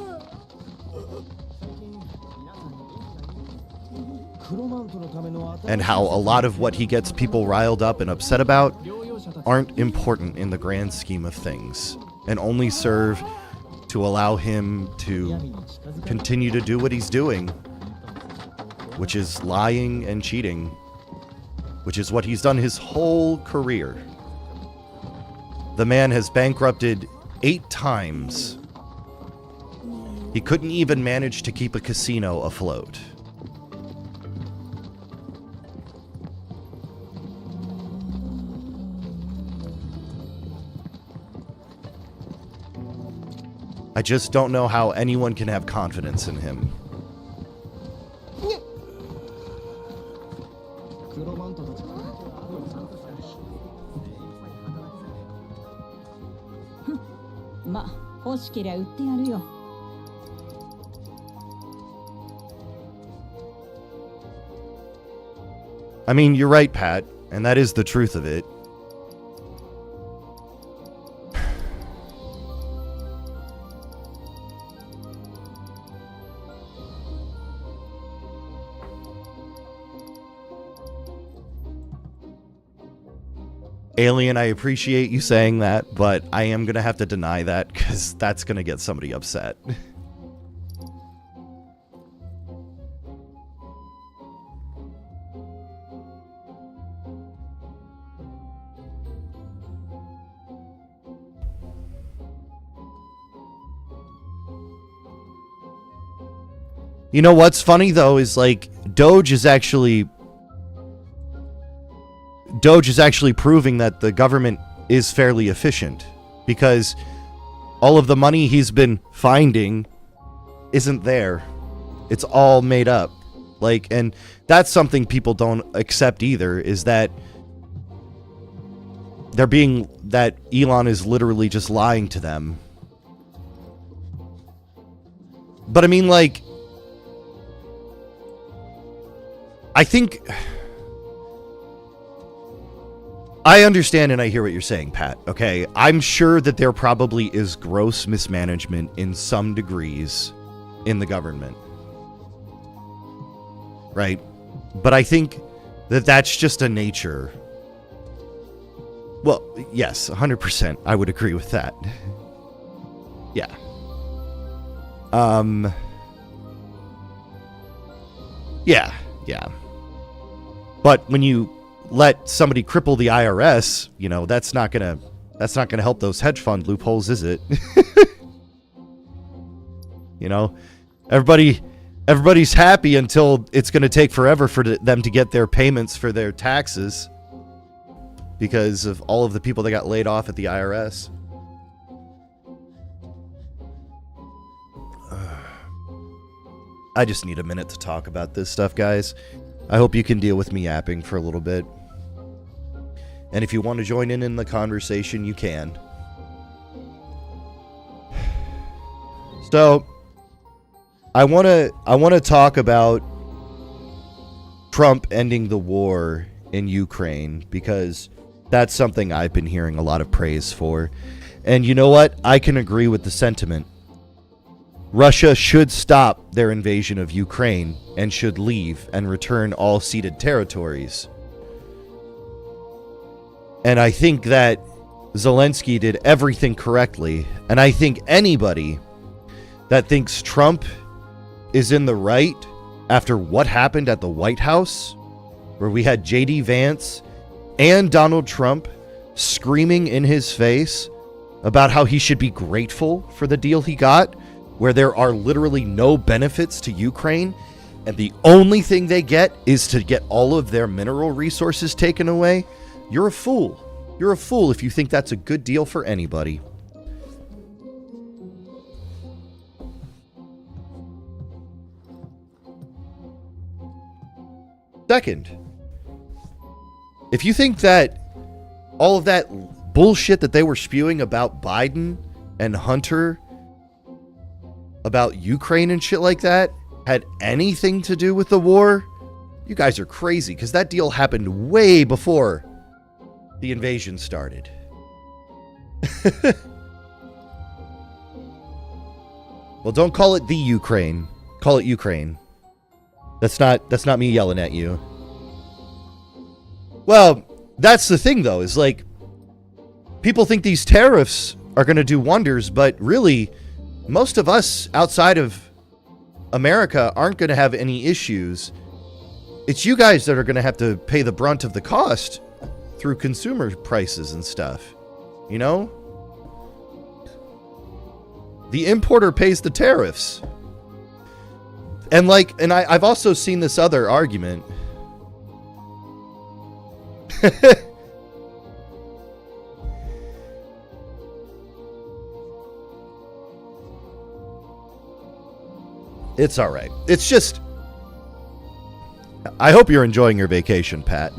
And how a lot of what he gets people riled up and upset about aren't important in the grand scheme of things and only serve to allow him to continue to do what he's doing, which is lying and cheating, which is what he's done his whole career. The man has bankrupted 8 times. He couldn't even manage to keep a casino afloat. I just don't know how anyone can have confidence in him. I mean, you're right, Pat, and that is the truth of it. Alien, I appreciate you saying that, but I am going to have to deny that because that's going to get somebody upset. You know what's funny though is like Doge is actually proving that the government is fairly efficient because all of the money he's been finding isn't there. It's all made up. Like, and that's something people don't accept either, is that that Elon is literally just lying to them. But I mean, like, I think I understand and I hear what you're saying, Pat. Okay, I'm sure that there probably is gross mismanagement in some degrees in the government. Right? But I think that that's just a nature. Well, yes, 100%. I would agree with that. Yeah. Yeah. But when you let somebody cripple the IRS, you know, that's not gonna help those hedge fund loopholes, is it? You know, everybody's happy until it's going to take forever for them to get their payments for their taxes because of all of the people that got laid off at the IRS. I just need a minute to talk about this stuff, guys. I hope you can deal with me yapping for a little bit. And if you want to join in the conversation, you can. So, I want to talk about Trump ending the war in Ukraine, because that's something I've been hearing a lot of praise for. And you know what? I can agree with the sentiment. Russia should stop their invasion of Ukraine and should leave and return all ceded territories. And I think that Zelensky did everything correctly. And I think anybody that thinks Trump is in the right after what happened at the White House, where we had J.D. Vance and Donald Trump screaming in his face about how he should be grateful for the deal he got, where there are literally no benefits to Ukraine, and the only thing they get is to get all of their mineral resources taken away, you're a fool. You're a fool if you think that's a good deal for anybody. Second, if you think that all of that bullshit that they were spewing about Biden and Hunter, about Ukraine and shit like that, had anything to do with the war, you guys are crazy, because that deal happened way before the invasion started. Well, don't call it the Ukraine. Call it Ukraine. That's not me yelling at you. Well, that's the thing, though, is like, people think these tariffs are going to do wonders, but really, most of us outside of America aren't going to have any issues. It's you guys that are going to have to pay the brunt of the cost through consumer prices and stuff. You know? The importer pays the tariffs. And I've also seen this other argument. It's all right. It's just, I hope you're enjoying your vacation, Pat.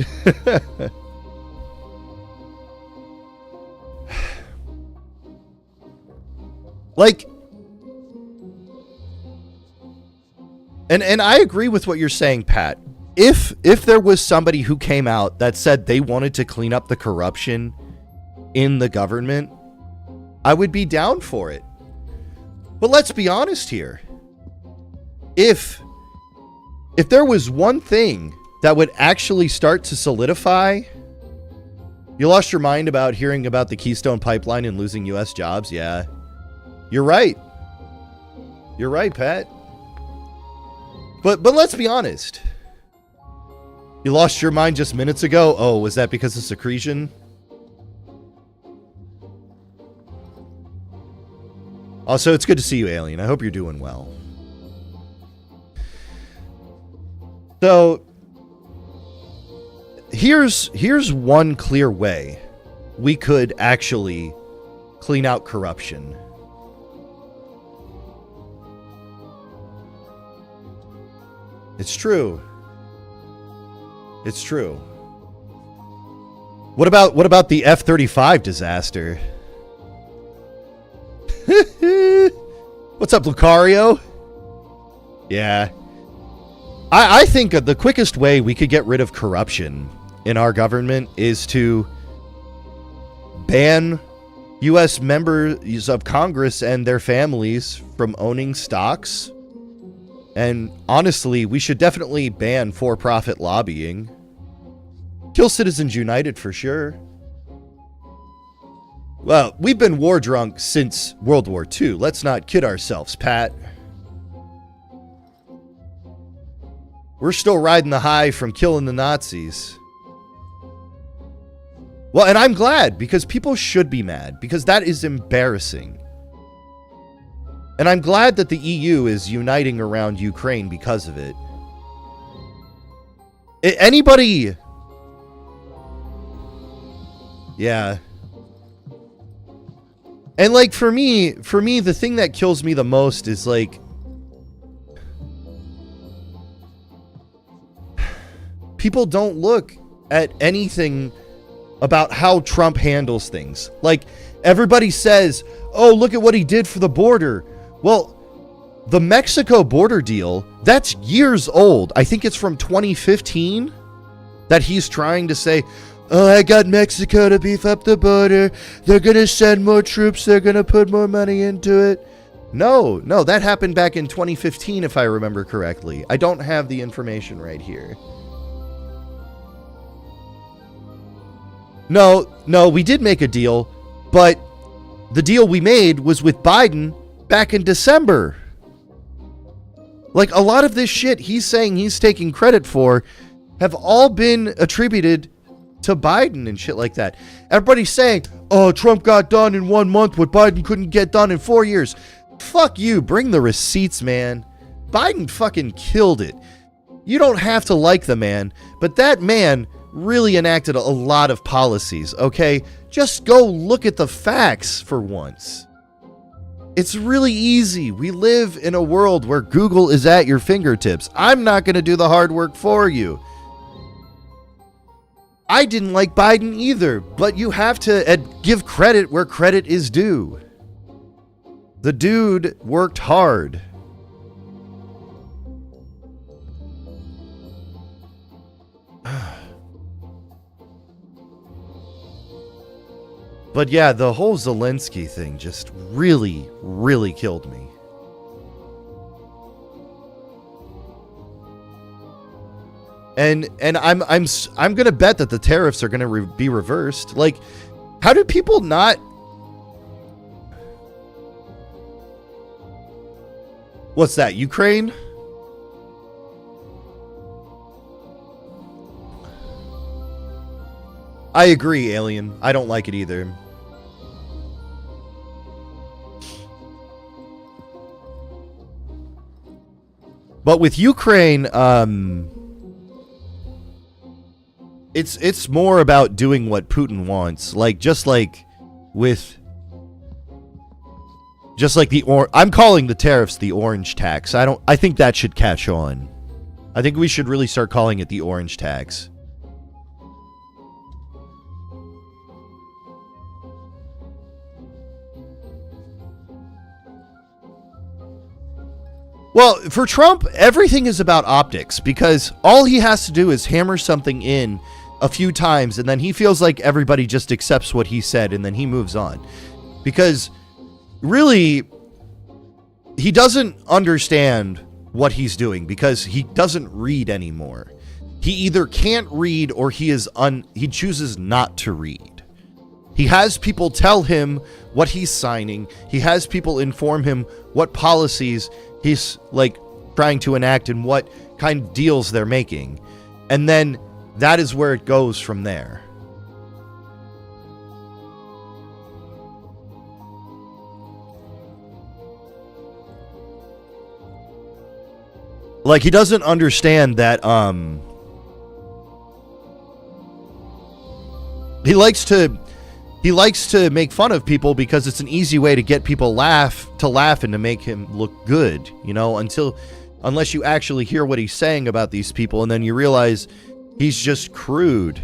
Like, and I agree with what you're saying, Pat. If there was somebody who came out that said they wanted to clean up the corruption in the government, I would be down for it. But let's be honest here. If there was one thing that would actually start to solidify, you lost your mind about hearing about the Keystone Pipeline and losing U.S. jobs? Yeah. You're right. You're right, Pat. But let's be honest. You lost your mind just minutes ago? Oh, was that because of secretion? Also, it's good to see you, Alien. I hope you're doing well. So, here's one clear way we could actually clean out corruption. It's true. It's true. What about the F-35 disaster? What's up, Lucario? Yeah. I think the quickest way we could get rid of corruption in our government is to ban U.S. members of Congress and their families from owning stocks. And honestly, we should definitely ban for-profit lobbying. Kill Citizens United for sure. Well, we've been war drunk since World War II. Let's not kid ourselves, Pat. We're still riding the high from killing the Nazis. Well, and I'm glad, because people should be mad, because that is embarrassing. And I'm glad that the EU is uniting around Ukraine because of it. Anybody... Yeah. And like for me, the thing that kills me the most is like people don't look at anything about how Trump handles things. Like everybody says, "Oh, look at what he did for the border." Well, the Mexico border deal, that's years old. I think it's from 2015 that he's trying to say, "Oh, I got Mexico to beef up the border. They're going to send more troops. They're going to put more money into it." No, that happened back in 2015, if I remember correctly. I don't have the information right here. No, we did make a deal, but the deal we made was with Biden back in December. Like, a lot of this shit he's saying he's taking credit for have all been attributed to Biden and shit like that. Everybody's saying, "Oh, Trump got done in 1 month what Biden couldn't get done in 4 years." Fuck you. Bring the receipts, man. Biden fucking killed it. You don't have to like the man, but that man really enacted a lot of policies, okay? Just go look at the facts for once. It's really easy. We live in a world where Google is at your fingertips. I'm not going to do the hard work for you. I didn't like Biden either, but you have to give credit where credit is due. The dude worked hard. But yeah, the whole Zelensky thing just really, really killed me. And I'm gonna bet that the tariffs are gonna be reversed. Like, how do people not? What's that? Ukraine? I agree, Alien. I don't like it either. But with Ukraine, it's more about doing what Putin wants. Like just like I'm calling the tariffs the orange tax. I think that should catch on. I think we should really start calling it the orange tax. Well, for Trump, everything is about optics, because all he has to do is hammer something in a few times, and then he feels like everybody just accepts what he said, and then he moves on. Because, really, he doesn't understand what he's doing, because he doesn't read anymore. He either can't read, or he chooses not to read. He has people tell him what he's signing. He has people inform him what policies he's like trying to enact and what kind of deals they're making. And then that is where it goes from there. Like, he doesn't understand that he likes to make fun of people because it's an easy way to get people to laugh and to make him look good, you know, until unless you actually hear what he's saying about these people, and then you realize he's just crude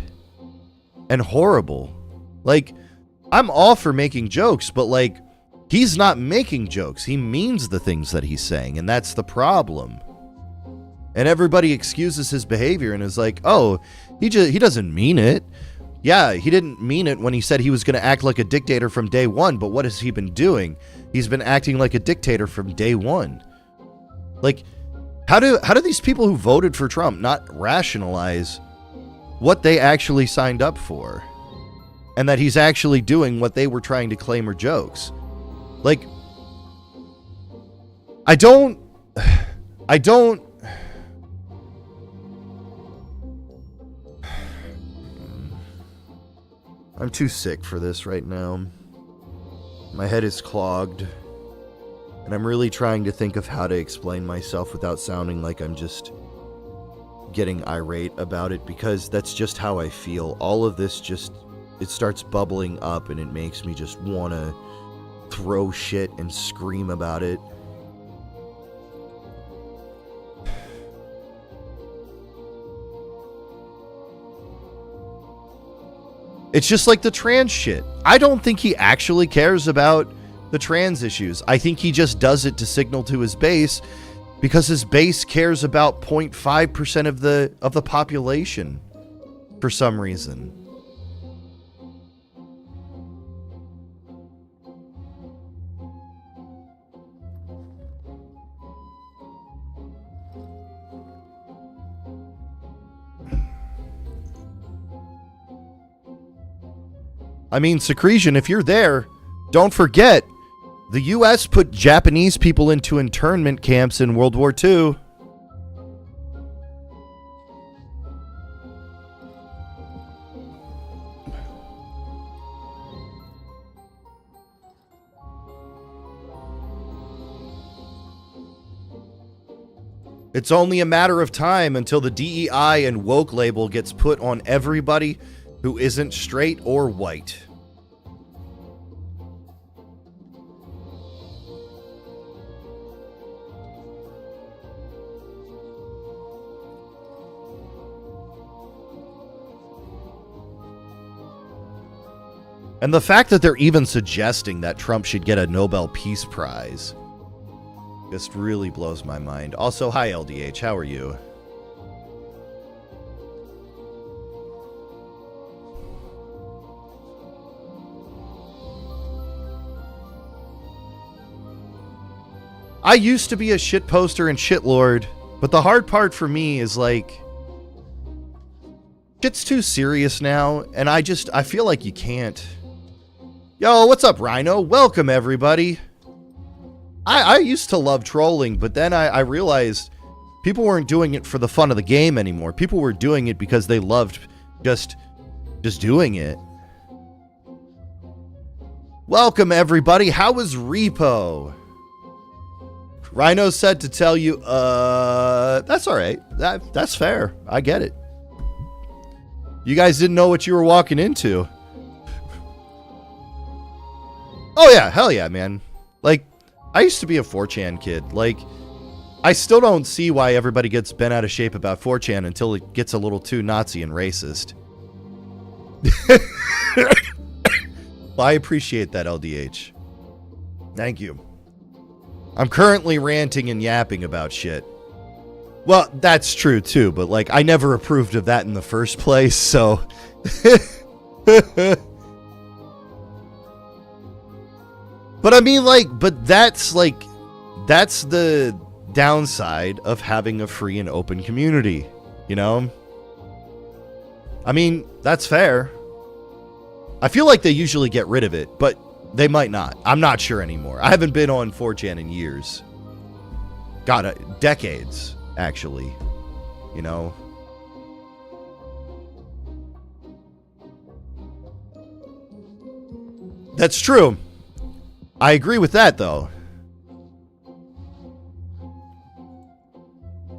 and horrible. Like, I'm all for making jokes, but like, he's not making jokes. He means the things that he's saying, and that's the problem. And everybody excuses his behavior and is like, oh, he doesn't mean it. Yeah, he didn't mean it when he said he was going to act like a dictator from day one, but what has he been doing? He's been acting like a dictator from day one. Like, how do these people who voted for Trump not rationalize what they actually signed up for? And that he's actually doing what they were trying to claim are jokes. Like, I'm too sick for this right now. My head is clogged. And I'm really trying to think of how to explain myself without sounding like I'm just getting irate about it, because that's just how I feel. All of this just, it starts bubbling up and it makes me just want to throw shit and scream about it. It's just like the trans shit. I don't think he actually cares about the trans issues. I think he just does it to signal to his base, because his base cares about 0.5% of the population for some reason. I mean, Secretion, if you're there, don't forget, the U.S. put Japanese people into internment camps in World War II. It's only a matter of time until the DEI and woke label gets put on everybody who isn't straight or white. And the fact that they're even suggesting that Trump should get a Nobel Peace Prize just really blows my mind. Also, hi LDH, how are you? I used to be a shit poster and shitlord, but the hard part for me is like, shit's too serious now, and I feel like you can't. Yo, what's up, Rhino? Welcome, everybody. I used to love trolling, but then I realized people weren't doing it for the fun of the game anymore. People were doing it because they loved just doing it. Welcome, everybody. How was Repo? Rhino said to tell you, that's all right. That's fair. I get it. You guys didn't know what you were walking into. Oh yeah, hell yeah, man. Like, I used to be a 4chan kid. Like, I still don't see why everybody gets bent out of shape about 4chan until it gets a little too Nazi and racist. Well, I appreciate that, LDH. Thank you. I'm currently ranting and yapping about shit. Well, that's true too, but like, I never approved of that in the first place, so... But I mean, like, but that's the downside of having a free and open community, you know? I mean, that's fair. I feel like they usually get rid of it, but they might not. I'm not sure anymore. I haven't been on 4chan in years. God, decades, actually, you know? That's true. I agree with that, though.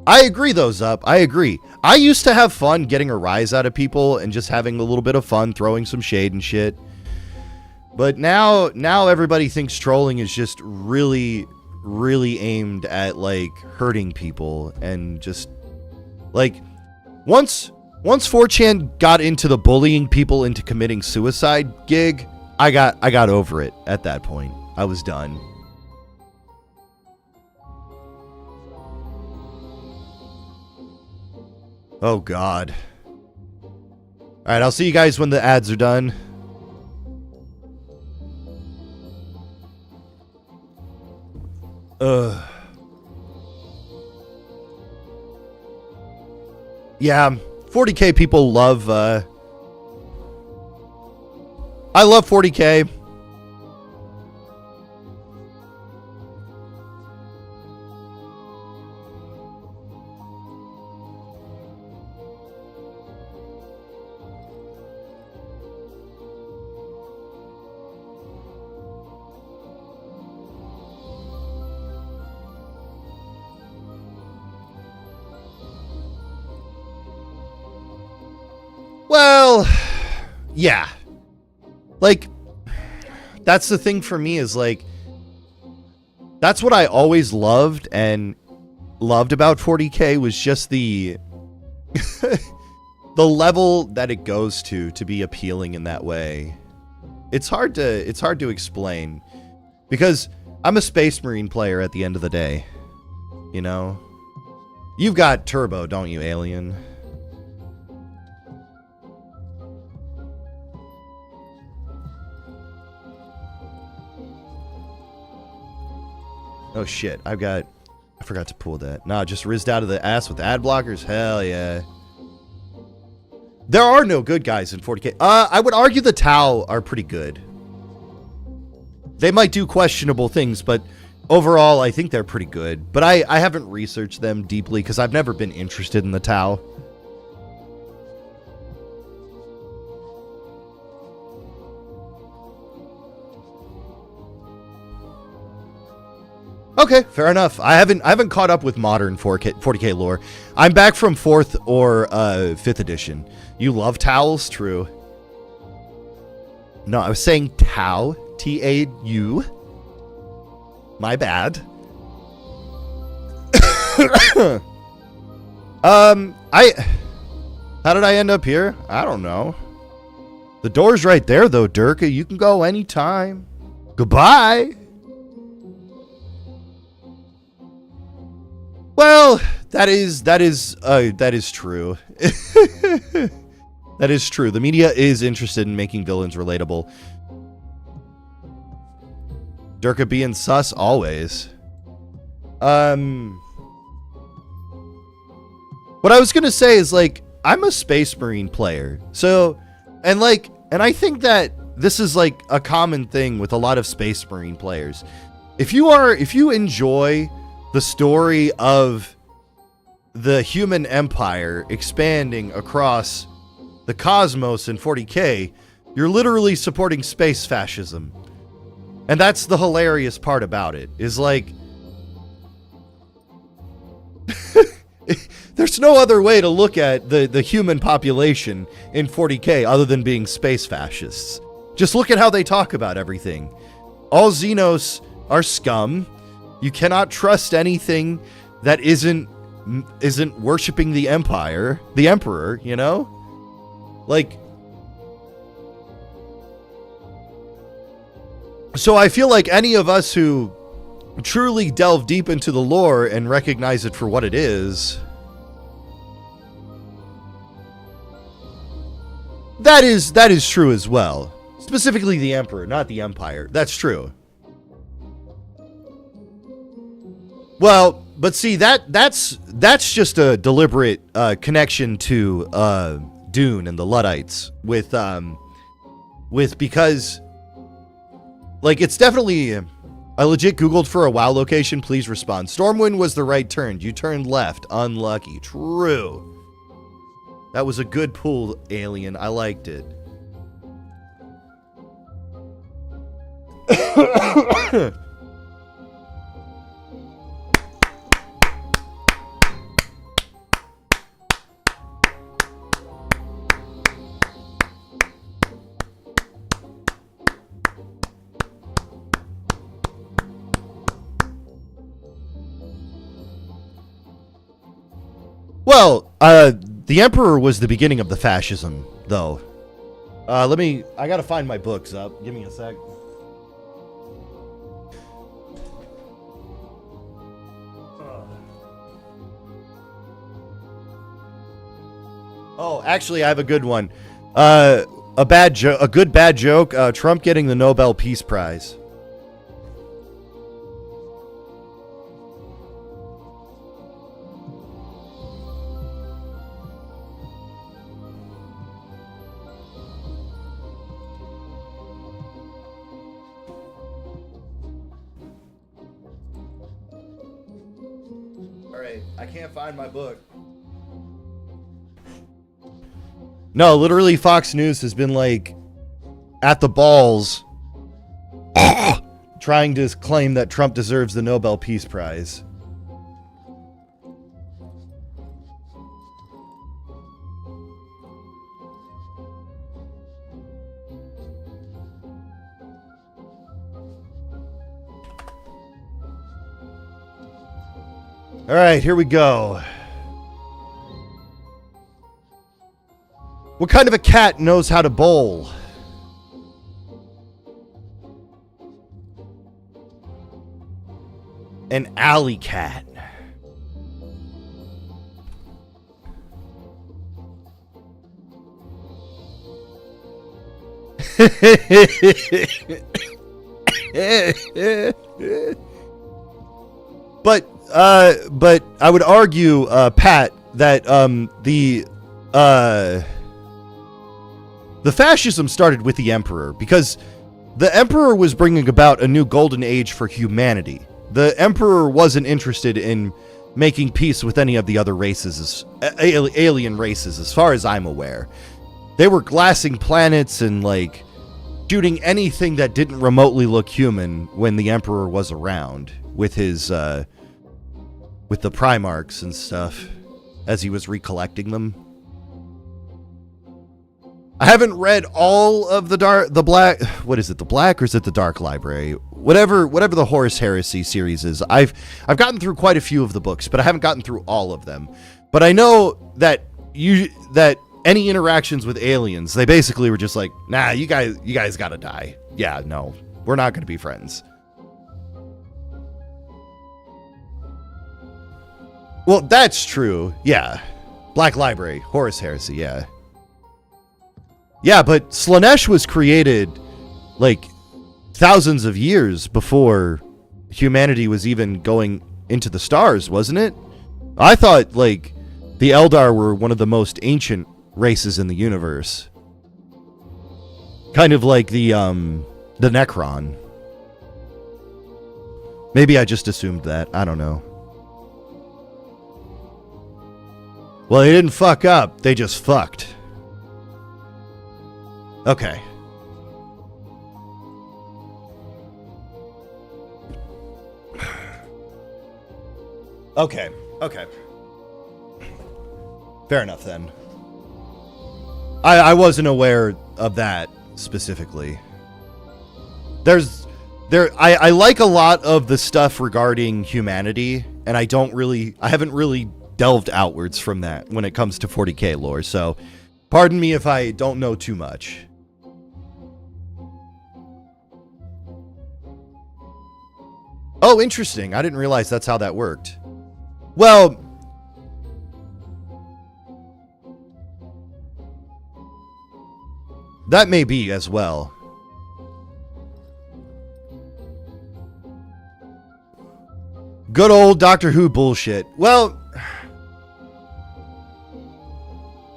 I agree, those up. I agree. I used to have fun getting a rise out of people and just having a little bit of fun throwing some shade and shit. But now everybody thinks trolling is just really, really aimed at like hurting people and just like once 4chan got into the bullying people into committing suicide gig, I got over it at that point. I was done. Oh God. All right, I'll see you guys when the ads are done. Yeah, 40k people love, I love 40k. Well, yeah. Like, that's the thing for me is like, that's what I always loved and loved about 40k was just the the level that it goes to be appealing in that way. It's hard to explain because I'm a Space Marine player at the end of the day. You know? You've got Turbo, don't you, Alien? Oh shit, I forgot to pull that. Nah, just rizzed out of the ass with ad blockers? Hell yeah. There are no good guys in 40k. I would argue the Tau are pretty good. They might do questionable things, but overall I think they're pretty good. But I haven't researched them deeply because I've never been interested in the Tau. Okay, fair enough. I haven't caught up with modern 40k lore. I'm back from 4th or 5th edition. You love towels? True. No, I was saying Tau. T-A-U. My bad. How did I end up here? I don't know. The door's right there though, Durka. You can go anytime. Goodbye. Well, that is true. That is true. The media is interested in making villains relatable. Durka being sus always. What I was gonna say is like I'm a Space Marine player, so and I think that this is like a common thing with a lot of Space Marine players. If you enjoy the story of the human empire expanding across the cosmos in 40k, you're literally supporting space fascism. And that's the hilarious part about it, is like, there's no other way to look at the human population in 40k other than being space fascists. Just look at how they talk about everything. All Xenos are scum. You cannot trust anything that isn't worshiping the Empire, the Emperor, you know? Like, so I feel like any of us who truly delve deep into the lore and recognize it for what it is, that is true as well. Specifically the Emperor, not the Empire. That's true. Well, but see, that's just a deliberate connection to Dune and the Luddites with because like it's definitely I legit googled for a WoW location. Please respond. Stormwind was the right turn. You turned left. Unlucky. True. That was a good pull, Alien. I liked it. Well, the Emperor was the beginning of the fascism, though. I gotta find my books up. Give me a sec. Oh, actually, I have a good one. A good bad joke. Trump getting the Nobel Peace Prize. All right, I can't find my book. No, literally Fox News has been like at the balls trying to claim that Trump deserves the Nobel Peace Prize. All right, here we go. What kind of a cat knows how to bowl? An alley cat. But I would argue, Pat, that the fascism started with the Emperor, because the Emperor was bringing about a new golden age for humanity. The Emperor wasn't interested in making peace with any of the other races, alien races, as far as I'm aware. They were glassing planets and, like, shooting anything that didn't remotely look human when the Emperor was around, with his, with the Primarchs and stuff, as he was recollecting them. I haven't read all of the Black, what is it, the Black, or is it the Dark Library? Whatever the Horus Heresy series is. I've gotten through quite a few of the books, but I haven't gotten through all of them. But I know that any interactions with aliens, they basically were just like, nah, you guys gotta die. Yeah, no, we're not gonna be friends. Well, that's true. Yeah. Black Library, Horus Heresy, yeah. Yeah, but Slaanesh was created, like, thousands of years before humanity was even going into the stars, wasn't it? I thought, like, the Eldar were one of the most ancient races in the universe. Kind of like the Necron. Maybe I just assumed that. I don't know. Well, they didn't fuck up. They just fucked. Okay. Okay. Fair enough then. I wasn't aware of that specifically. I like a lot of the stuff regarding humanity, and I haven't really delved outwards from that when it comes to 40k lore, so pardon me if I don't know too much. Oh, interesting. I didn't realize that's how that worked. Well, that may be as well. Good old Doctor Who bullshit. Well,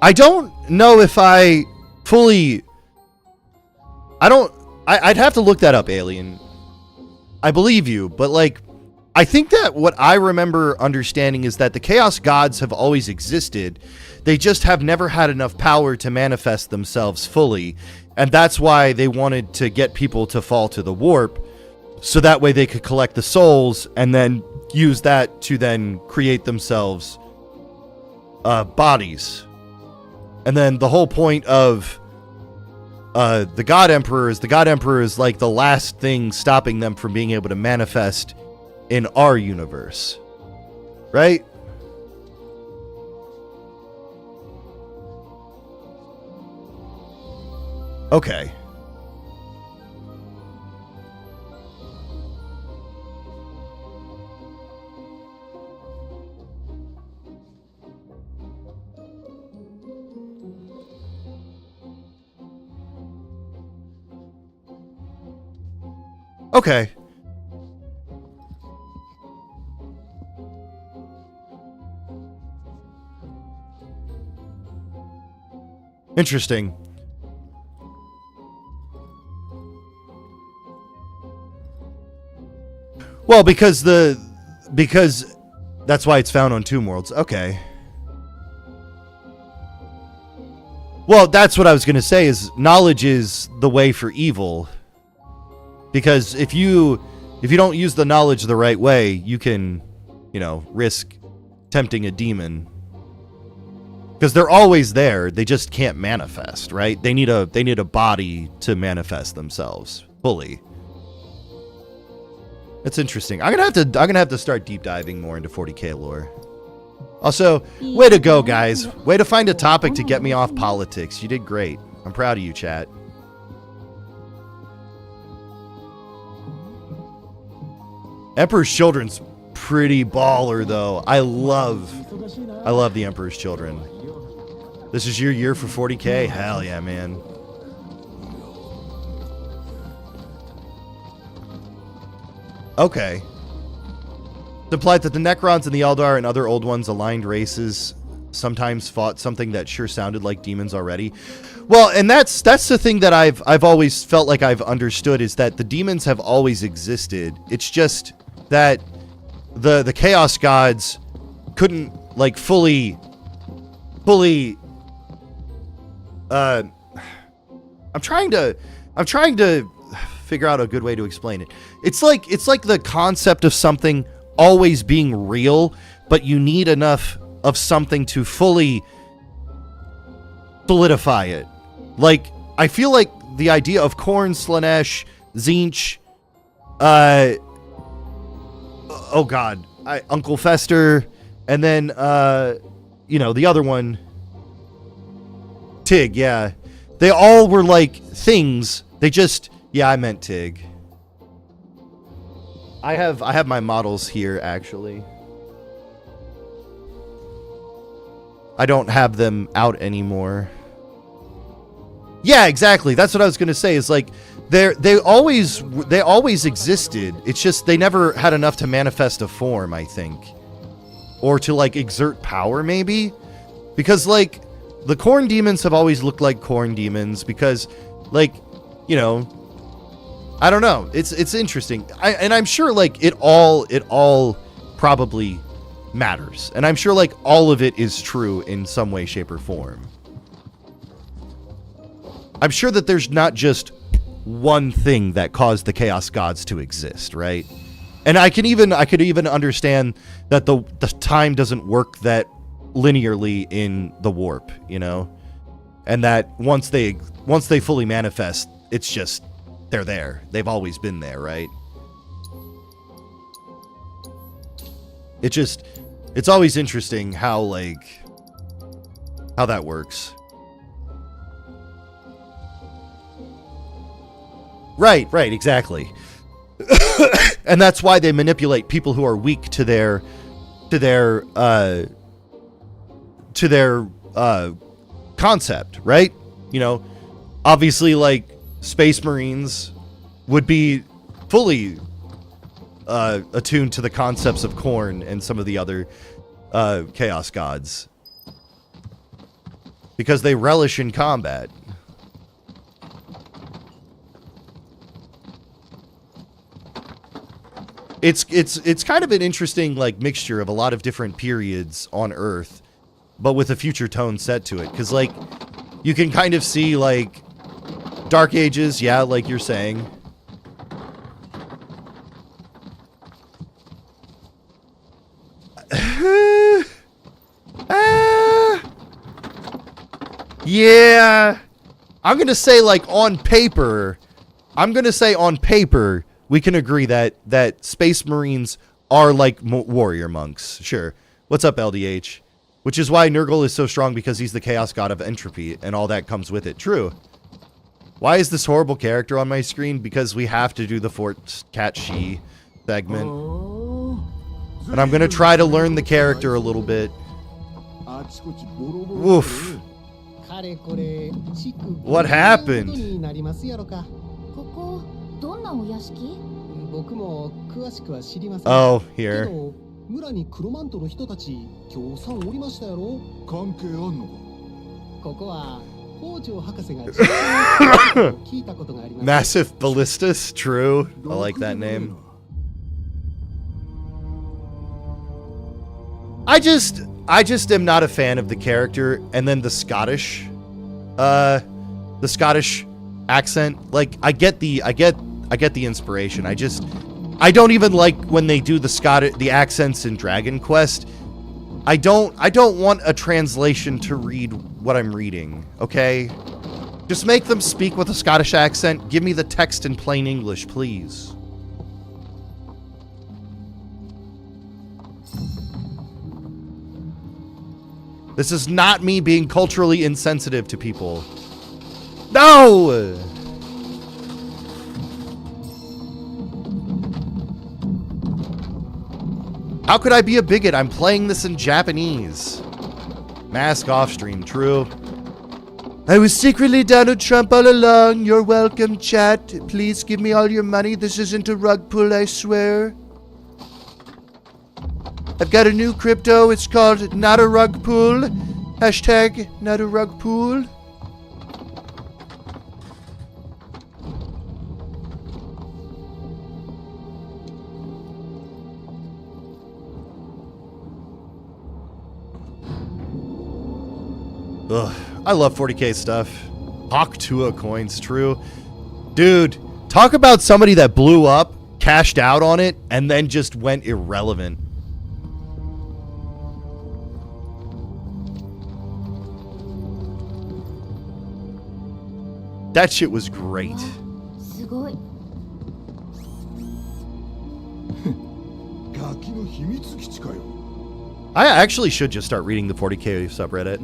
I don't know if I fully... I'd have to look that up, Alien. I believe you, but, like, I think that what I remember understanding is that the Chaos Gods have always existed. They just have never had enough power to manifest themselves fully, and that's why they wanted to get people to fall to the warp, so that way they could collect the souls and then use that to then create themselves bodies. And then the whole point of the God Emperor is like the last thing stopping them from being able to manifest in our universe. Right? Okay. Okay. Interesting. Well, because that's why it's found on Tomb Worlds. Okay. Well, that's what I was going to say is knowledge is the way for evil. Because if you don't use the knowledge the right way, you can, risk tempting a demon. Because they're always there, they just can't manifest, right? They need a body to manifest themselves fully. That's interesting. I'm gonna have to start deep diving more into 40K lore. Also, way to go, guys. Way to find a topic to get me off politics. You did great. I'm proud of you, chat. Emperor's Children's pretty baller, though. I love the Emperor's Children. This is your year for 40K? Hell yeah, man. Okay. It's implied that the Necrons and the Eldar and other old ones, aligned races, sometimes fought something that sure sounded like demons already. Well, and that's the thing that I've always felt like I've understood is that the demons have always existed. It's just that the Chaos Gods couldn't like fully I'm trying to figure out a good way to explain it. It's like the concept of something always being real, but you need enough of something to fully solidify it. Like, I feel like the idea of Khorne, Slaanesh, Tzeentch, oh god, Uncle Fester, and then, the other one, Tig, yeah. They all were like things. They just, yeah, I meant Tig. I have my models here, actually. I don't have them out anymore. Yeah, exactly. That's what I was gonna say. Is like they always existed. It's just they never had enough to manifest a form, I think, or to like exert power, maybe, because like the Khorne demons have always looked like Khorne demons because, like, I don't know. It's interesting. And I'm sure like it all probably matters, and I'm sure like all of it is true in some way, shape, or form. I'm sure that there's not just one thing that caused the Chaos Gods to exist, right? And I could even understand that the time doesn't work that linearly in the warp, and that once they fully manifest, it's just they're there. They've always been there, right? It's always interesting how that works. Right, exactly. And that's why they manipulate people who are weak to their concept, right? Obviously, like, Space Marines would be fully attuned to the concepts of Khorne and some of the other Chaos Gods because they relish in combat. It's kind of an interesting like mixture of a lot of different periods on Earth, but with a future tone set to it. Because like you can kind of see like Dark Ages, yeah, like you're saying. Yeah, I'm gonna say like on paper, we can agree that Space Marines are like warrior monks. Sure. What's up, LDH? Which is why Nurgle is so strong, because he's the chaos god of entropy and all that comes with it. True. Why is this horrible character on my screen? Because we have to do the Fort Cat She segment. And I'm gonna try to learn the character a little bit. Woof. What happened? ここどんなお屋敷？僕も詳しくは知りません。 Oh, け here. ど村に黒マントの人たち今日さんおりましたやろ。関係あんのか。ここは北条博士が聞いたことがあります。 Massive Ballistus, true. I like that name. I just am not a fan of the character, and then the Scottish accent. Like, I get the inspiration. I don't even like when they do the accents in Dragon Quest. I don't want a translation to read what I'm reading, okay? Just make them speak with a Scottish accent. Give me the text in plain English, please. This is not me being culturally insensitive to people. No! How could I be a bigot? I'm playing this in Japanese. Mask off stream, true. I was secretly Donald Trump all along. You're welcome, chat. Please give me all your money. This isn't a rug pull, I swear. I've got a new crypto. It's called Not a Rug Pull. Hashtag Not a Rug Pull. Ugh, I love 40k stuff. Hawk Tua coins, true. Dude, talk about somebody that blew up, cashed out on it, and then just went irrelevant. That shit was great. すごい。ガキの秘密基地かよ。 I actually should just start reading the 40k subreddit.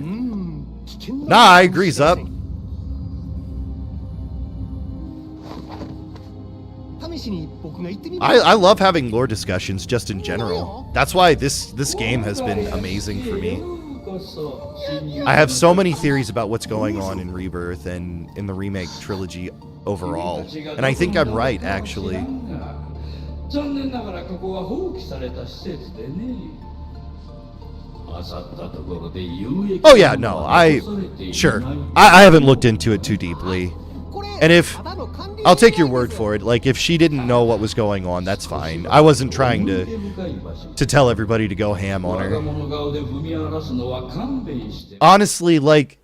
危険な Nah, I agrees up. 試しに僕が行ってみます。 I love having lore discussions just in general. That's why this game has been amazing for me. I have so many theories about what's going on in Rebirth and in the remake trilogy overall. And I think I'm right, actually. 残念ながらここは放棄された施設でね。 Oh yeah, no, sure. I haven't looked into it too deeply. And if, I'll take your word for it, like if she didn't know what was going on, that's fine. I wasn't trying to tell everybody to go ham on her. Honestly, like,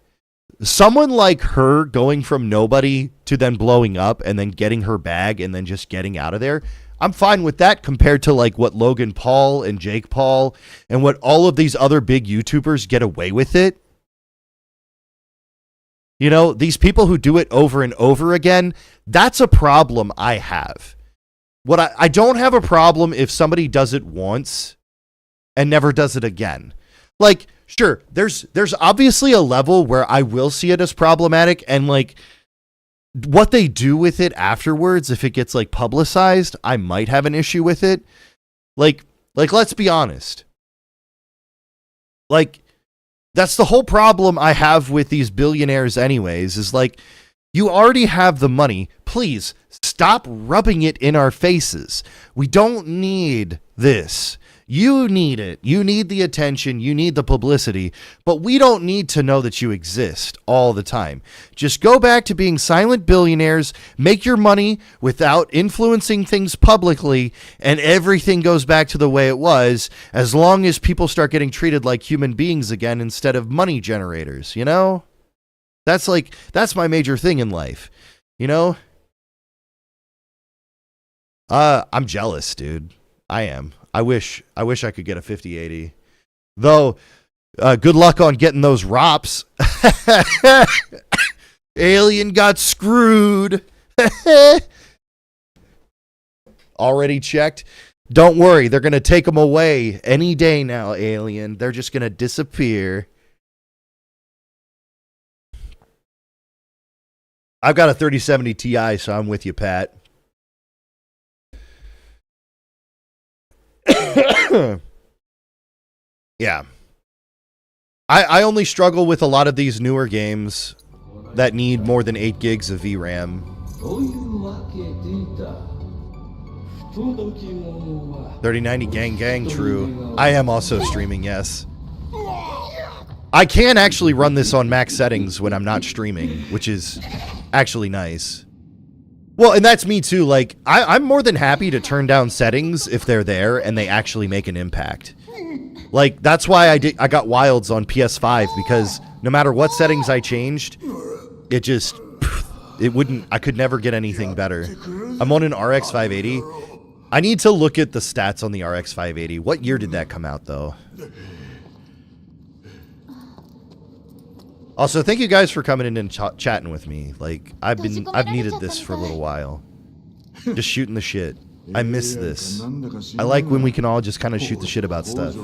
someone like her going from nobody to then blowing up and then getting her bag and then just getting out of there, I'm fine with that compared to like what Logan Paul and Jake Paul and what all of these other big YouTubers get away with it. You know, these people who do it over and over again, that's a problem I have. What I don't have a problem if somebody does it once and never does it again. Like, sure, there's obviously a level where I will see it as problematic, and like what they do with it afterwards, if it gets like publicized, I might have an issue with it. Like let's be honest. Like, that's the whole problem I have with these billionaires anyways, is like, you already have the money. Please stop rubbing it in our faces. We don't need this. You need it. You need the attention. You need the publicity. But we don't need to know that you exist all the time. Just go back to being silent billionaires, make your money without influencing things publicly, and everything goes back to the way it was, as long as people start getting treated like human beings again instead of money generators, you know? That's my major thing in life, you know? I'm jealous, dude. I am. I wish I could get a 5080. Though, good luck on getting those ROPs. Alien got screwed. Already checked. Don't worry, they're going to take them away any day now, Alien. They're just going to disappear. I've got a 3070 Ti, so I'm with you, Pat. Yeah. I only struggle with a lot of these newer games that need more than 8 gigs of VRAM. 3090 gang, true. I am also streaming, yes. I can actually run this on max settings when I'm not streaming, which is actually nice. Well, and that's me too. Like, I'm more than happy to turn down settings if they're there and they actually make an impact. Like, that's why I got Wilds on PS5, because no matter what settings I changed, it just, I could never get anything better. I'm on an RX 580. I need to look at the stats on the RX 580. What year did that come out, though? Also, thank you guys for coming in and chatting with me. Like, I've needed this for a little while. Just shooting the shit. I miss this. I like when we can all just kind of shoot the shit about stuff.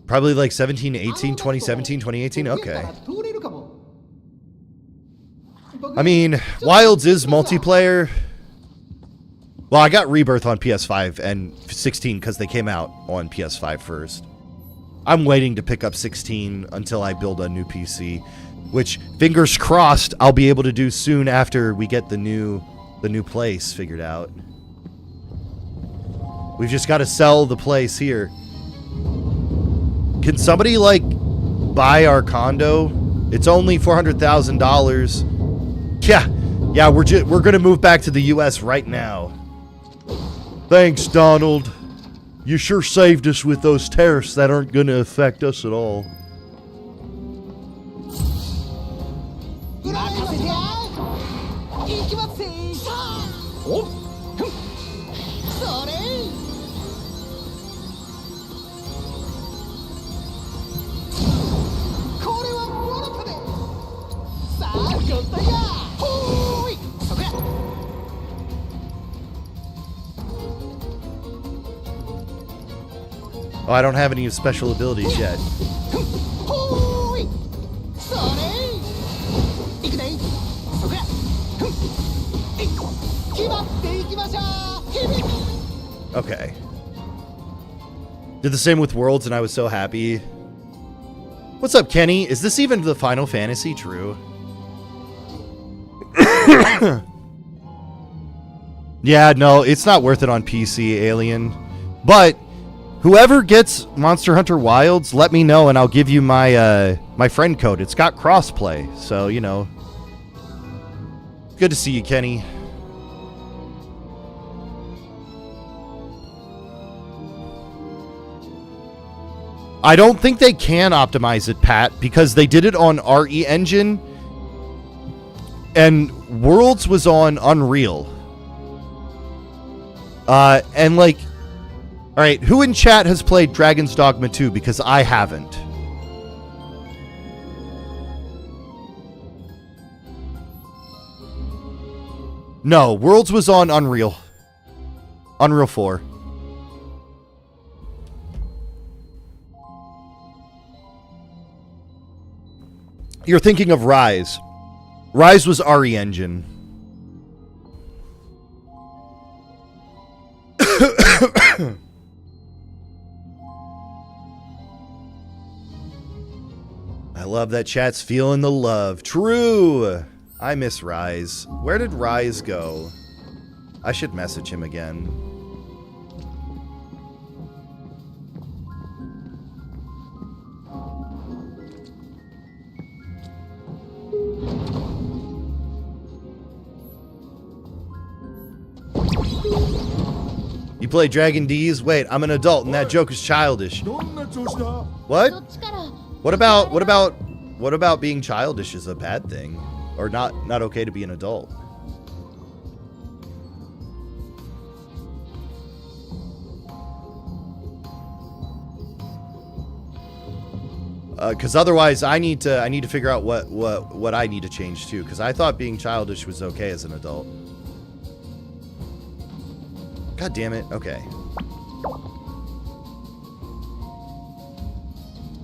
Probably like 17, 18, 2017, 2018? Okay. I mean, Wilds is multiplayer. Well, I got Rebirth on PS5 and 16 because they came out on PS5 first. I'm waiting to pick up 16 until I build a new PC, which, fingers crossed, I'll be able to do soon after we get the new place figured out. We've just got to sell the place here. Can somebody, like, buy our condo? It's only $400,000. Yeah, we're gonna move back to the U.S. right now. Thanks, Donald. You sure saved us with those tariffs that aren't gonna affect us at all. Oh, I don't have any special abilities yet. Okay. Did the same with Worlds and I was so happy. What's up, Kenny? Is this even the Final Fantasy? True. Yeah, no, it's not worth it on PC, Alien. But whoever gets Monster Hunter Wilds, let me know and I'll give you my my friend code. It's got crossplay, so you know. Good to see you, Kenny. I don't think they can optimize it, Pat, because they did it on RE Engine and Worlds was on Unreal. And like, all right, who in chat has played Dragon's Dogma 2? Because I haven't. No, Worlds was on Unreal. Unreal 4. You're thinking of Rise. Rise was RE Engine. I love that chat's feeling the love. True. I miss Rise. Where did Rise go? I should message him again. You play Dragon D's? Wait, I'm an adult and that joke is childish. What? What about being childish is a bad thing? Or not okay to be an adult? Because otherwise I need to figure out what I need to change too, because I thought being childish was okay as an adult. God damn it. Okay.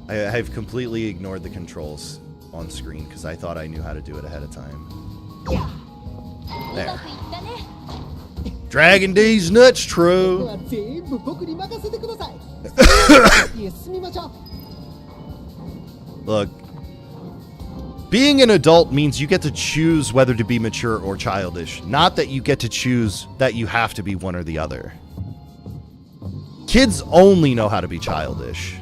I've completely ignored the controls. on screen because I thought I knew how to do it ahead of time. There. Dragon D's nuts, true. Look, being an adult means you get to choose whether to be mature or childish, not that you get to choose that you have to be one or the other. Kids only know how to be childish.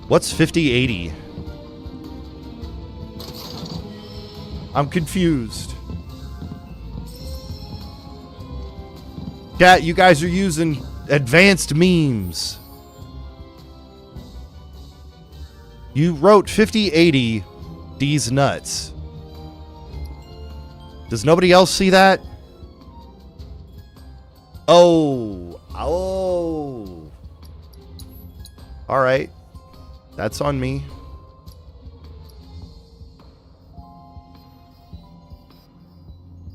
What's 5080? I'm confused. Chat, you guys are using advanced memes. You wrote 5080 D's nuts. Does nobody else see that? Oh. Oh. All right. That's on me.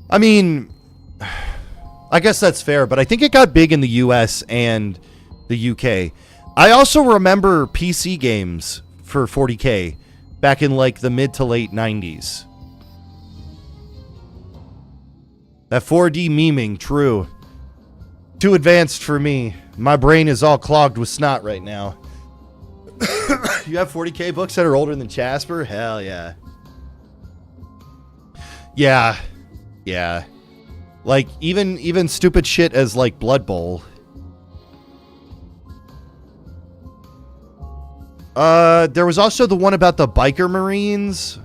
I mean, I guess that's fair, but I think it got big in the US and the UK. I also remember PC games for 40K back in like the mid to late 90s. That 4D memeing, true. Too advanced for me. My brain is all clogged with snot right now. You have 40K books that are older than Jasper? Hell yeah. Yeah. Yeah. Like, even stupid shit as, like, Blood Bowl. There was also the one about the biker marines.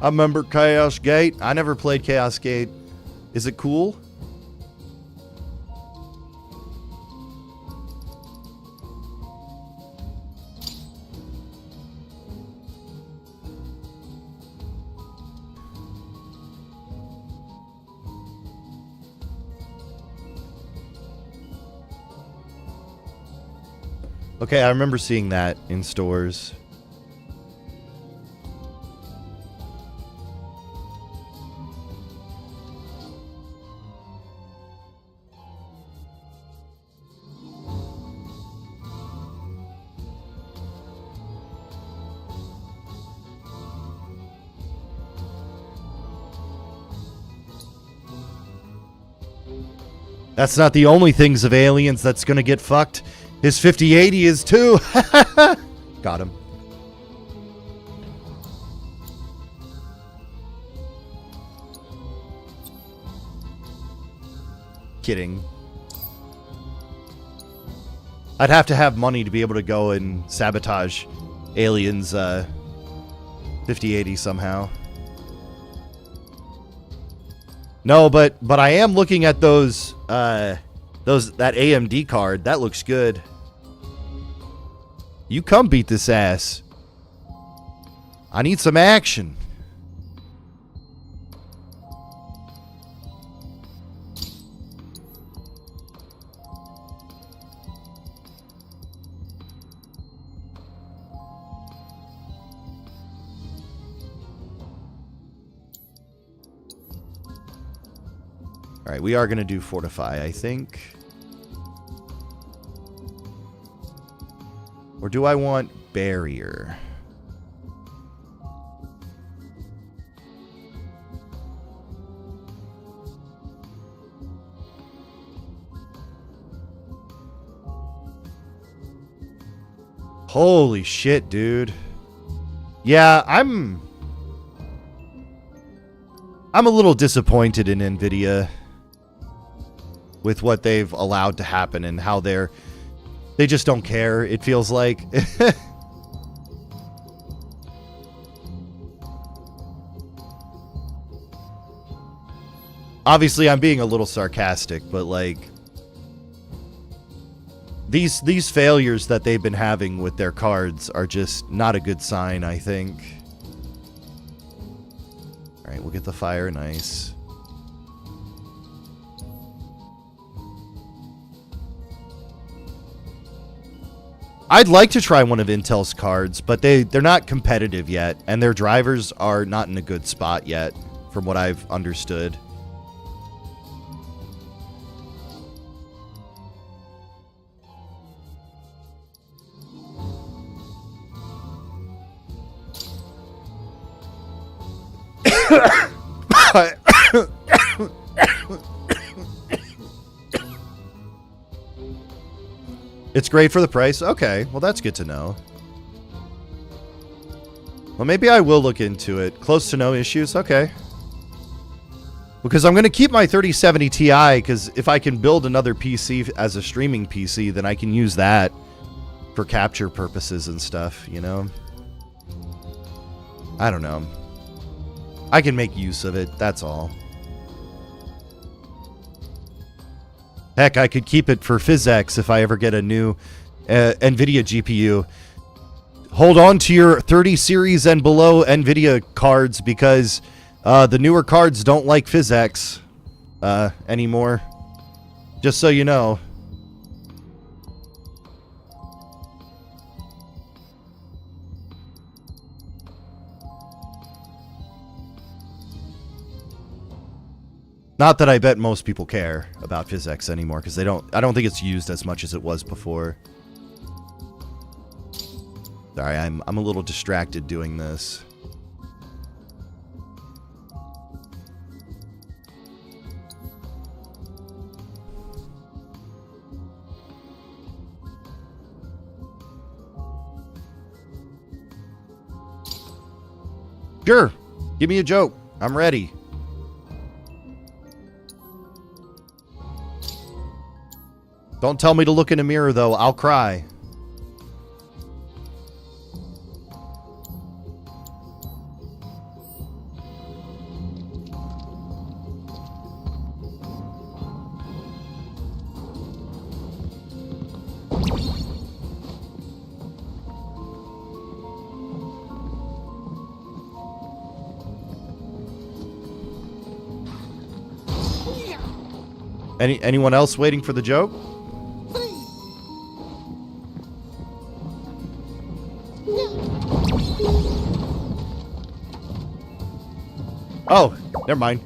I remember Chaos Gate. I never played Chaos Gate. Is it cool? Okay, I remember seeing that in stores. That's not the only things of aliens that's gonna get fucked. His 5080 is too. Got him. Kidding. I'd have to have money to be able to go and sabotage aliens 5080 somehow. No, but I am looking at those that AMD card. That looks good. You come beat this ass. I need some action. All right, we are going to do Fortify, I think. Or do I want Barrier? Holy shit, dude. Yeah, I'm a little disappointed in Nvidia with what they've allowed to happen and how they just don't care, it feels like. Obviously, I'm being a little sarcastic, but like These failures that they've been having with their cards are just not a good sign, I think. Alright, we'll get the fire, nice. I'd like to try one of Intel's cards, but they're not competitive yet, and their drivers are not in a good spot yet, from what I've understood. It's great for the price? Okay, well that's good to know. Well, maybe I will look into it. Close to no issues? Okay. Because I'm going to keep my 3070 Ti, because if I can build another PC as a streaming PC, then I can use that for capture purposes and stuff, you know? I don't know. I can make use of it, that's all. Heck, I could keep it for PhysX if I ever get a new NVIDIA GPU. Hold on to your 30 series and below NVIDIA cards because the newer cards don't like PhysX anymore. Just so you know. Not that I bet most people care about PhysX anymore, because I don't think it's used as much as it was before. Sorry, I'm a little distracted doing this. Sure, give me a joke. I'm ready. Don't tell me to look in a mirror, though. I'll cry. Anyone else waiting for the joke? Oh, never mind.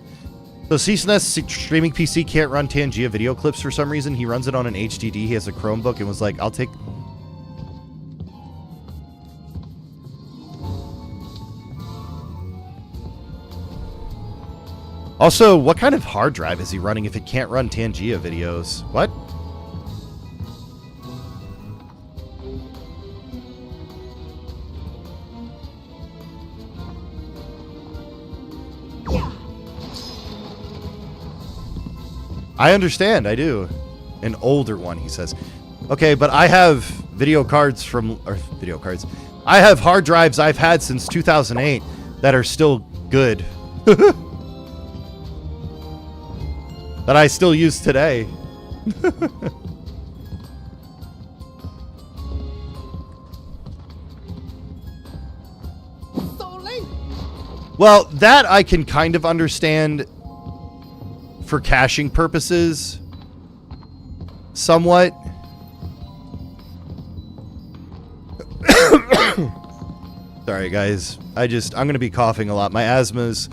So CSNES streaming PC can't run Tangia video clips for some reason. He runs it on an HDD. He has a Chromebook and was like, I'll take... Also, what kind of hard drive is he running if it can't run Tangia videos? What? I understand, I do. An older one, he says. Okay, but I have video cards from... Or video cards. I have hard drives I've had since 2008 that are still good. That I still use today. Well, that I can kind of understand for caching purposes. Somewhat. Sorry, guys. I'm going to be coughing a lot. My asthma's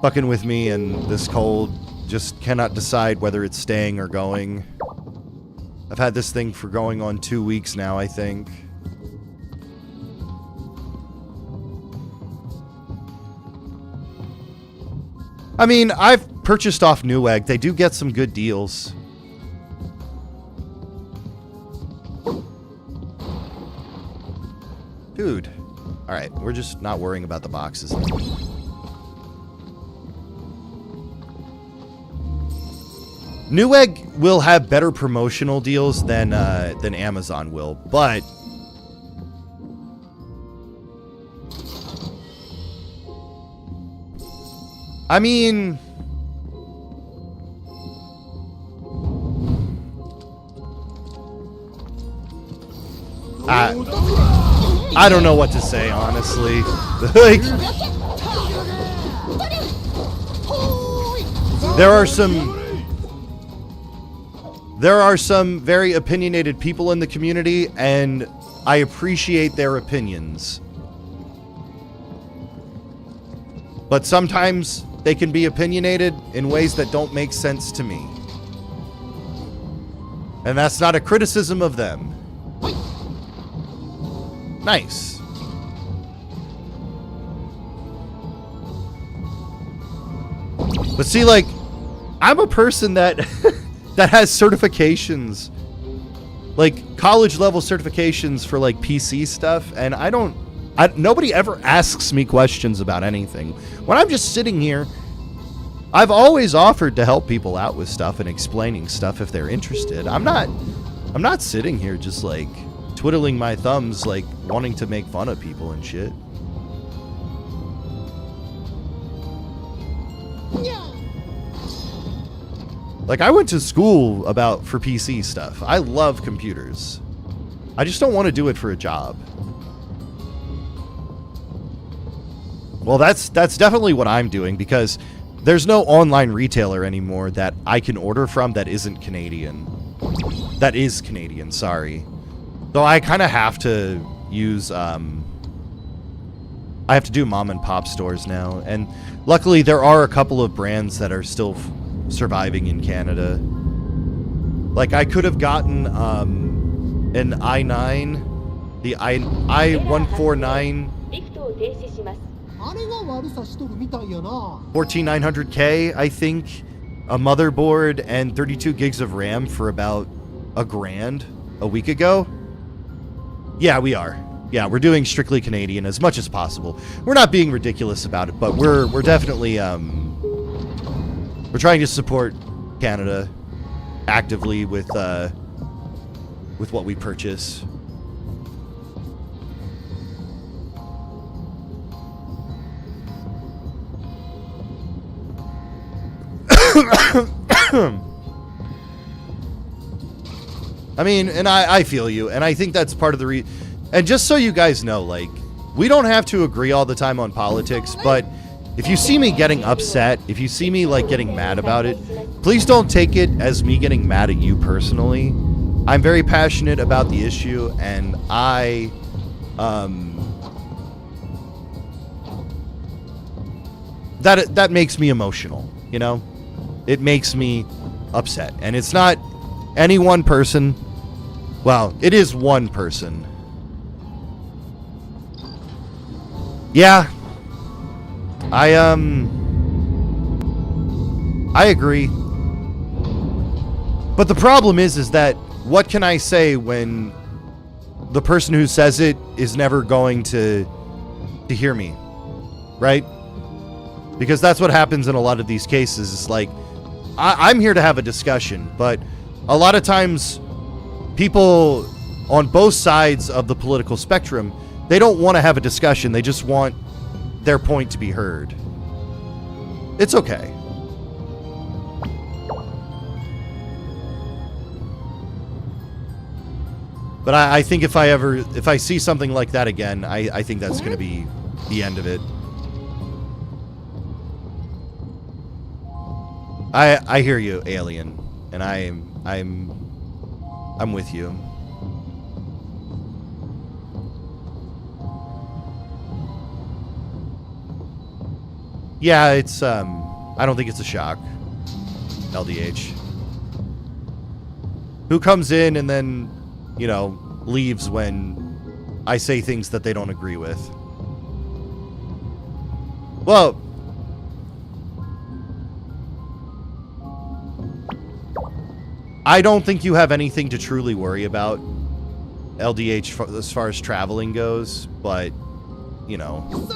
fucking with me, and this cold just cannot decide whether it's staying or going. I've had this thing for going on 2 weeks now, I think. I mean, I've purchased off Newegg. They do get some good deals. Dude. Alright, we're just not worrying about the boxes. Newegg will have better promotional deals than Amazon will, but... I mean... I don't know what to say, honestly. Like, there are some very opinionated people in the community, and I appreciate their opinions. But sometimes they can be opinionated in ways that don't make sense to me. And that's not a criticism of them. Nice. But see, like, I'm a person that that has certifications, like college level certifications for like PC stuff, and nobody ever asks me questions about anything. When I'm just sitting here, I've always offered to help people out with stuff and explaining stuff if they're interested. I'm not sitting here just like twiddling my thumbs, like wanting to make fun of people and shit. Like, I went to school for PC stuff. I love computers. I just don't want to do it for a job. Well, that's definitely what I'm doing, because there's no online retailer anymore that I can order from that isn't Canadian. That is Canadian, sorry. So I kind of have to use, I have to do mom and pop stores now. And luckily there are a couple of brands that are still surviving in Canada. Like, I could have gotten an i9, the i149 14900K, I think, a motherboard and 32 gigs of RAM for about $1,000 a week ago. Yeah, we are. Yeah, we're doing strictly Canadian as much as possible. We're not being ridiculous about it, but we're definitely we're trying to support Canada actively with what we purchase. I mean, and I feel you, and I think that's part of the and just so you guys know, like, we don't have to agree all the time on politics, but if you see me getting upset, if you see me, like, getting mad about it, please don't take it as me getting mad at you personally. I'm very passionate about the issue, and that makes me emotional, you know? It makes me upset, and it's not any one person. Well, it is one person. Yeah. I agree. But the problem is that what can I say when the person who says it is never going to hear me, right? Because that's what happens in a lot of these cases. It's like, I'm here to have a discussion, but a lot of times people on both sides of the political spectrum, they don't want to have a discussion. They just want their point to be heard. It's okay. But I think if I see something like that again, I think that's going to be the end of it. I hear you, Alien, and I'm with you. Yeah, it's I don't think it's a shock. LDH. Who comes in and then, you know, leaves when I say things that they don't agree with? Well, I don't think you have anything to truly worry about, LDH, as far as traveling goes, but, you know,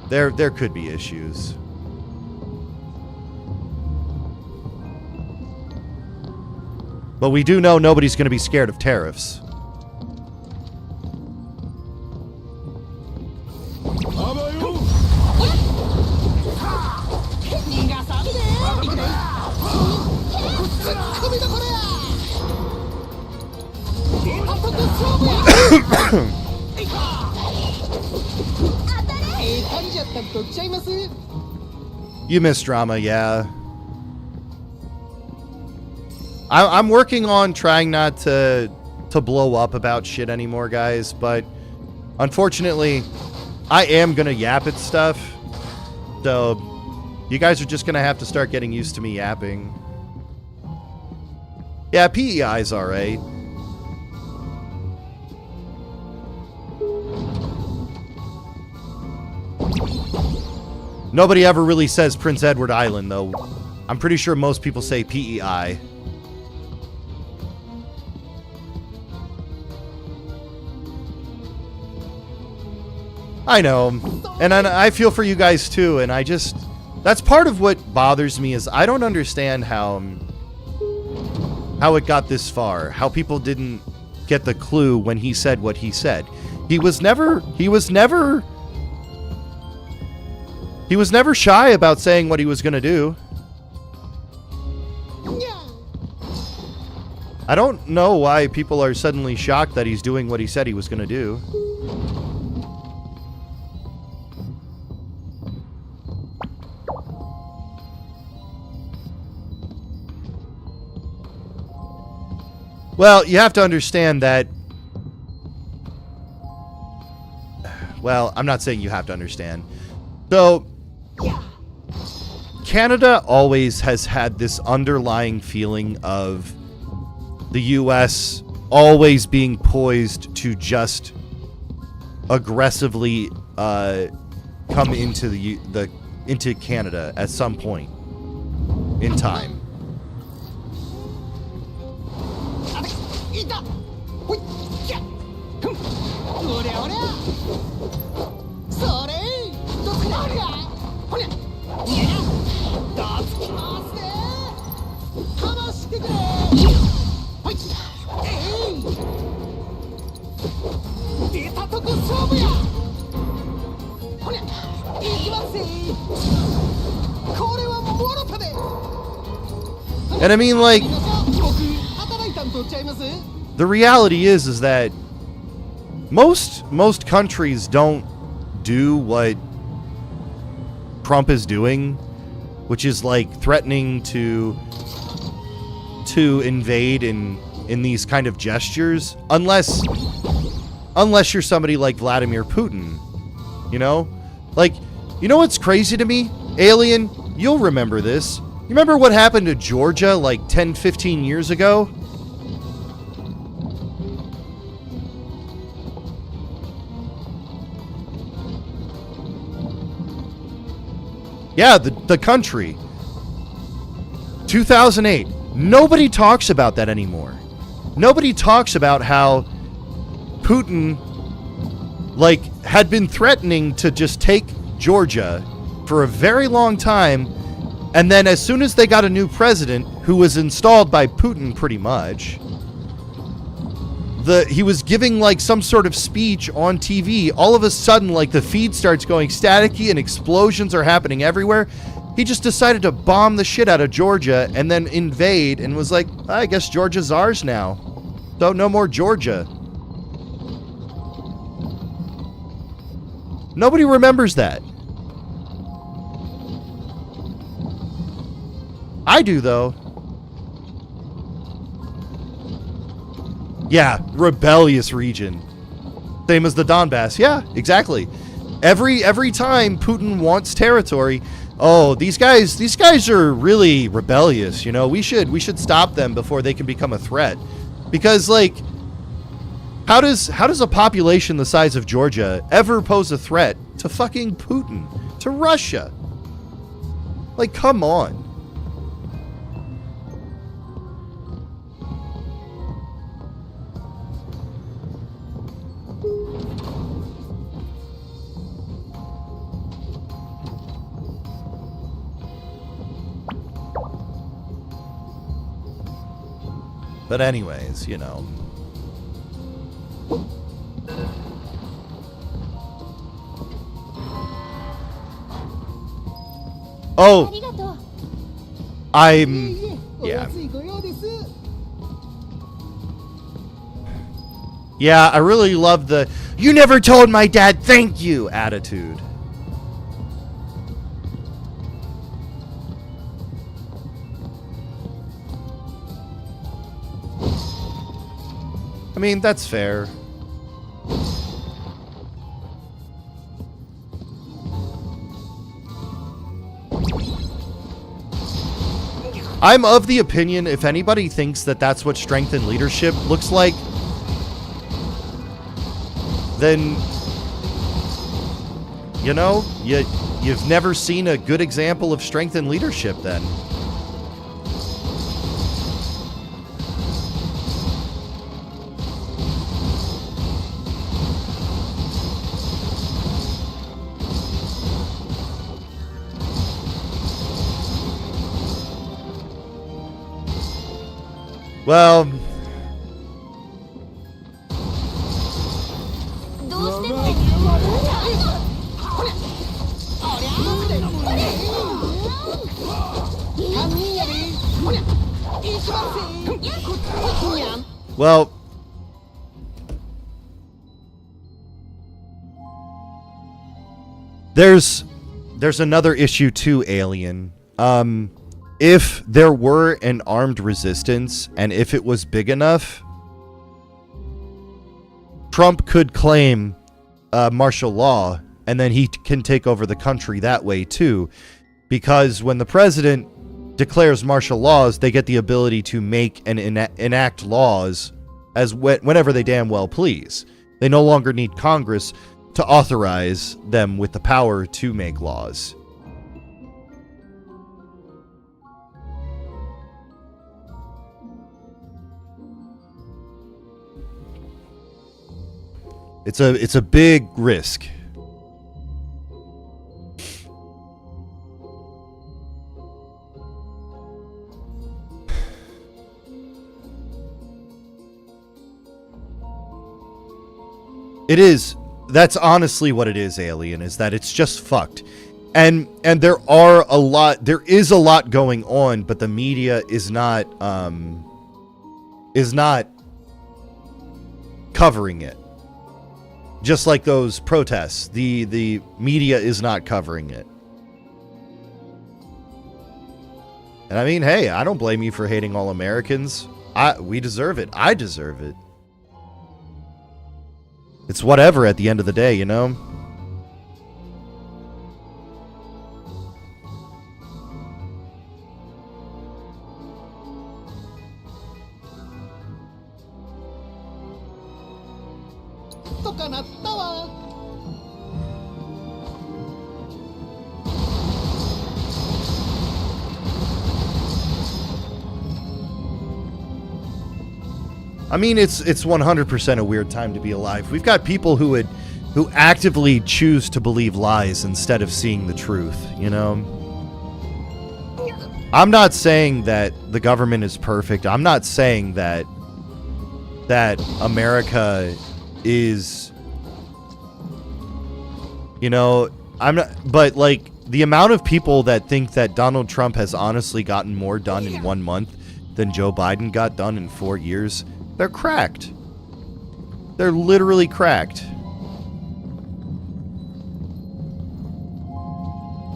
there could be issues. But we do know nobody's going to be scared of tariffs. You miss drama, yeah. I'm working on trying not to blow up about shit anymore, guys, but unfortunately, I am gonna yap at stuff, so you guys are just gonna have to start getting used to me yapping. Yeah, PEI's alright. Nobody ever really says Prince Edward Island, though. I'm pretty sure most people say PEI. I know, and I feel for you guys too, and that's part of what bothers me is I don't understand how it got this far, how people didn't get the clue when he said what he said. He was never shy about saying what he was going to do. I don't know why people are suddenly shocked that he's doing what he said he was going to do. Well, you have to understand that... Well, I'm not saying you have to understand. So, Canada always has had this underlying feeling of the U.S. always being poised to just aggressively come into into Canada at some point in time. And I mean, like, the reality is that most countries don't do what Trump is doing, which is like threatening to invade in these kind of gestures, unless you're somebody like Vladimir Putin, you know? Like, you know what's crazy to me? Alien, you'll remember this. You remember what happened to Georgia like 10, 15 years ago? Yeah, the country. 2008. Nobody talks about that anymore. Nobody talks about how Putin, like, had been threatening to just take Georgia for a very long time, and then as soon as they got a new president, who was installed by Putin pretty much, he was giving like some sort of speech on TV. All of a sudden, like, the feed starts going staticky and explosions are happening everywhere. He just decided to bomb the shit out of Georgia and then invade and was like, I guess Georgia's ours now. So no more Georgia. Nobody remembers that. I do, though. Yeah, rebellious region. Same as the Donbass. Yeah, exactly. Every time Putin wants territory, oh, these guys are really rebellious, you know. We should stop them before they can become a threat. Because, like, how does a population the size of Georgia ever pose a threat to fucking Putin, to Russia? Like, come on. But anyways, you know. Oh, yeah. Yeah, I really love the "you never told my dad thank you" attitude. I mean, that's fair. I'm of the opinion, if anybody thinks that that's what strength and leadership looks like, then, you know, you've never seen a good example of strength and leadership then. Well, どうしても well, there's another issue too, Alien. If there were an armed resistance, and if it was big enough, Trump could claim martial law, and then he can take over the country that way too. Because when the president declares martial laws, they get the ability to make and enact laws as whenever they damn well please. They no longer need Congress to authorize them with the power to make laws. It's a big risk. It is. That's honestly what it is, Alien, is that it's just fucked. And there is a lot going on, but the media is not covering it. Just like those protests, the media is not covering it. And I mean, hey, I don't blame you for hating all Americans. We deserve it. I deserve it. It's whatever at the end of the day, you know? I mean, it's 100% a weird time to be alive. We've got people who actively choose to believe lies instead of seeing the truth, you know? I'm not saying that the government is perfect. I'm not saying that America is, you know, but like the amount of people that think that Donald Trump has honestly gotten more done in 1 month than Joe Biden got done in 4 years, they're cracked. They're literally cracked.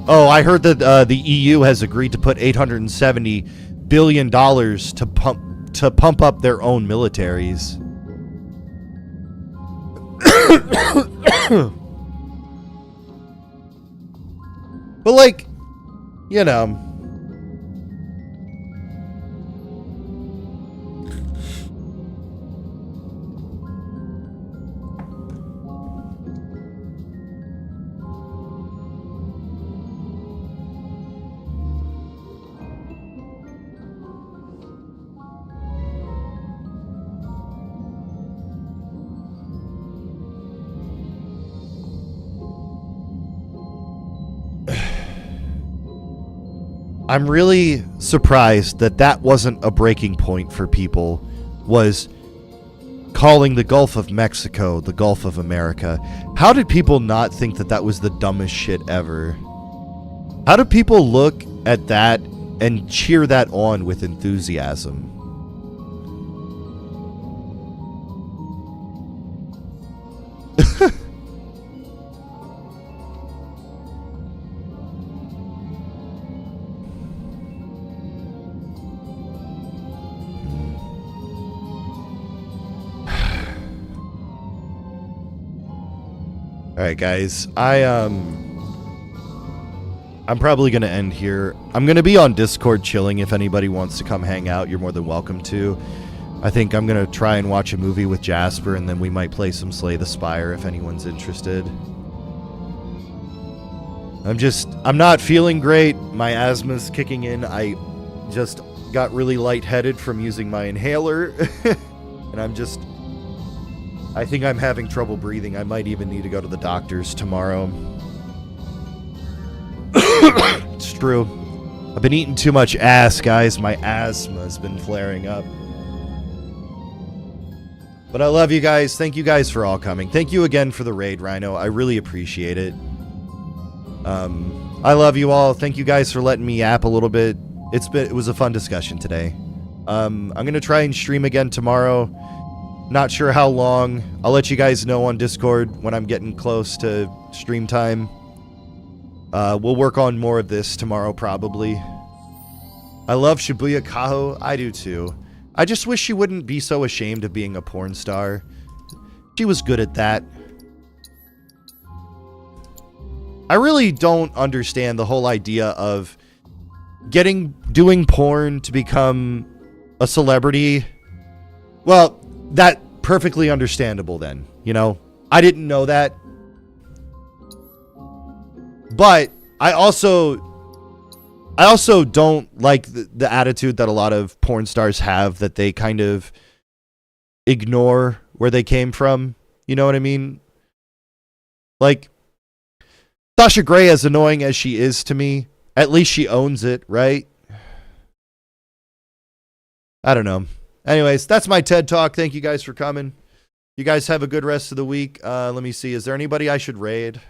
Oh, I heard that the EU has agreed to put $870 billion to pump up their own militaries. But like, you know, I'm really surprised that wasn't a breaking point for people, was calling the Gulf of Mexico the Gulf of America. How did people not think that was the dumbest shit ever? How do people look at that and cheer that on with enthusiasm? Alright, guys. I'm probably going to end here. I'm going to be on Discord chilling. If anybody wants to come hang out, you're more than welcome to. I think I'm going to try and watch a movie with Jasper, and then we might play some Slay the Spire if anyone's interested. I'm not feeling great. My asthma's kicking in. I just got really lightheaded from using my inhaler. And I think I'm having trouble breathing. I might even need to go to the doctor's tomorrow. It's true. I've been eating too much ass, guys. My asthma's been flaring up. But I love you guys. Thank you guys for all coming. Thank you again for the raid, Rhino. I really appreciate it. I love you all. Thank you guys for letting me yap a little bit. It was a fun discussion today. I'm gonna try and stream again tomorrow. Not sure how long. I'll let you guys know on Discord when I'm getting close to stream time. We'll work on more of this tomorrow, probably. I love Shibuya Kaho. I do too. I just wish she wouldn't be so ashamed of being a porn star. She was good at that. I really don't understand the whole idea of doing porn to become a celebrity. Well, that perfectly understandable then, you know? I didn't know that. But I also don't like the attitude that a lot of porn stars have, that they kind of ignore where they came from. You know what I mean? Like, Sasha Grey, as annoying as she is to me, at least she owns it, right? I don't know. Anyways, that's my TED Talk. Thank you guys for coming. You guys have a good rest of the week. Let me see. Is there anybody I should raid?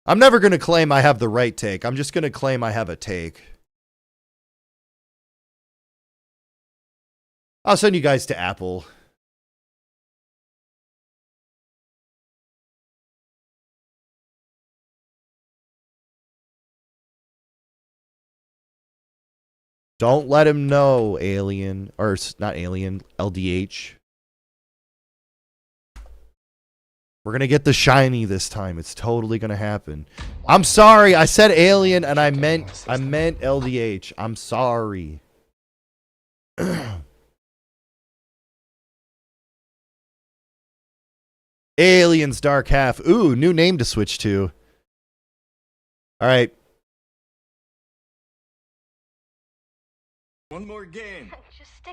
I'm never going to claim I have the right take. I'm just going to claim I have a take. I'll send you guys to Apple. Don't let him know, Alien. Or, not Alien, LDH. We're going to get the shiny this time. It's totally going to happen. I'm sorry. I said Alien and I meant LDH. I'm sorry. Aliens Dark Half. Ooh, new name to switch to. All right. One more game.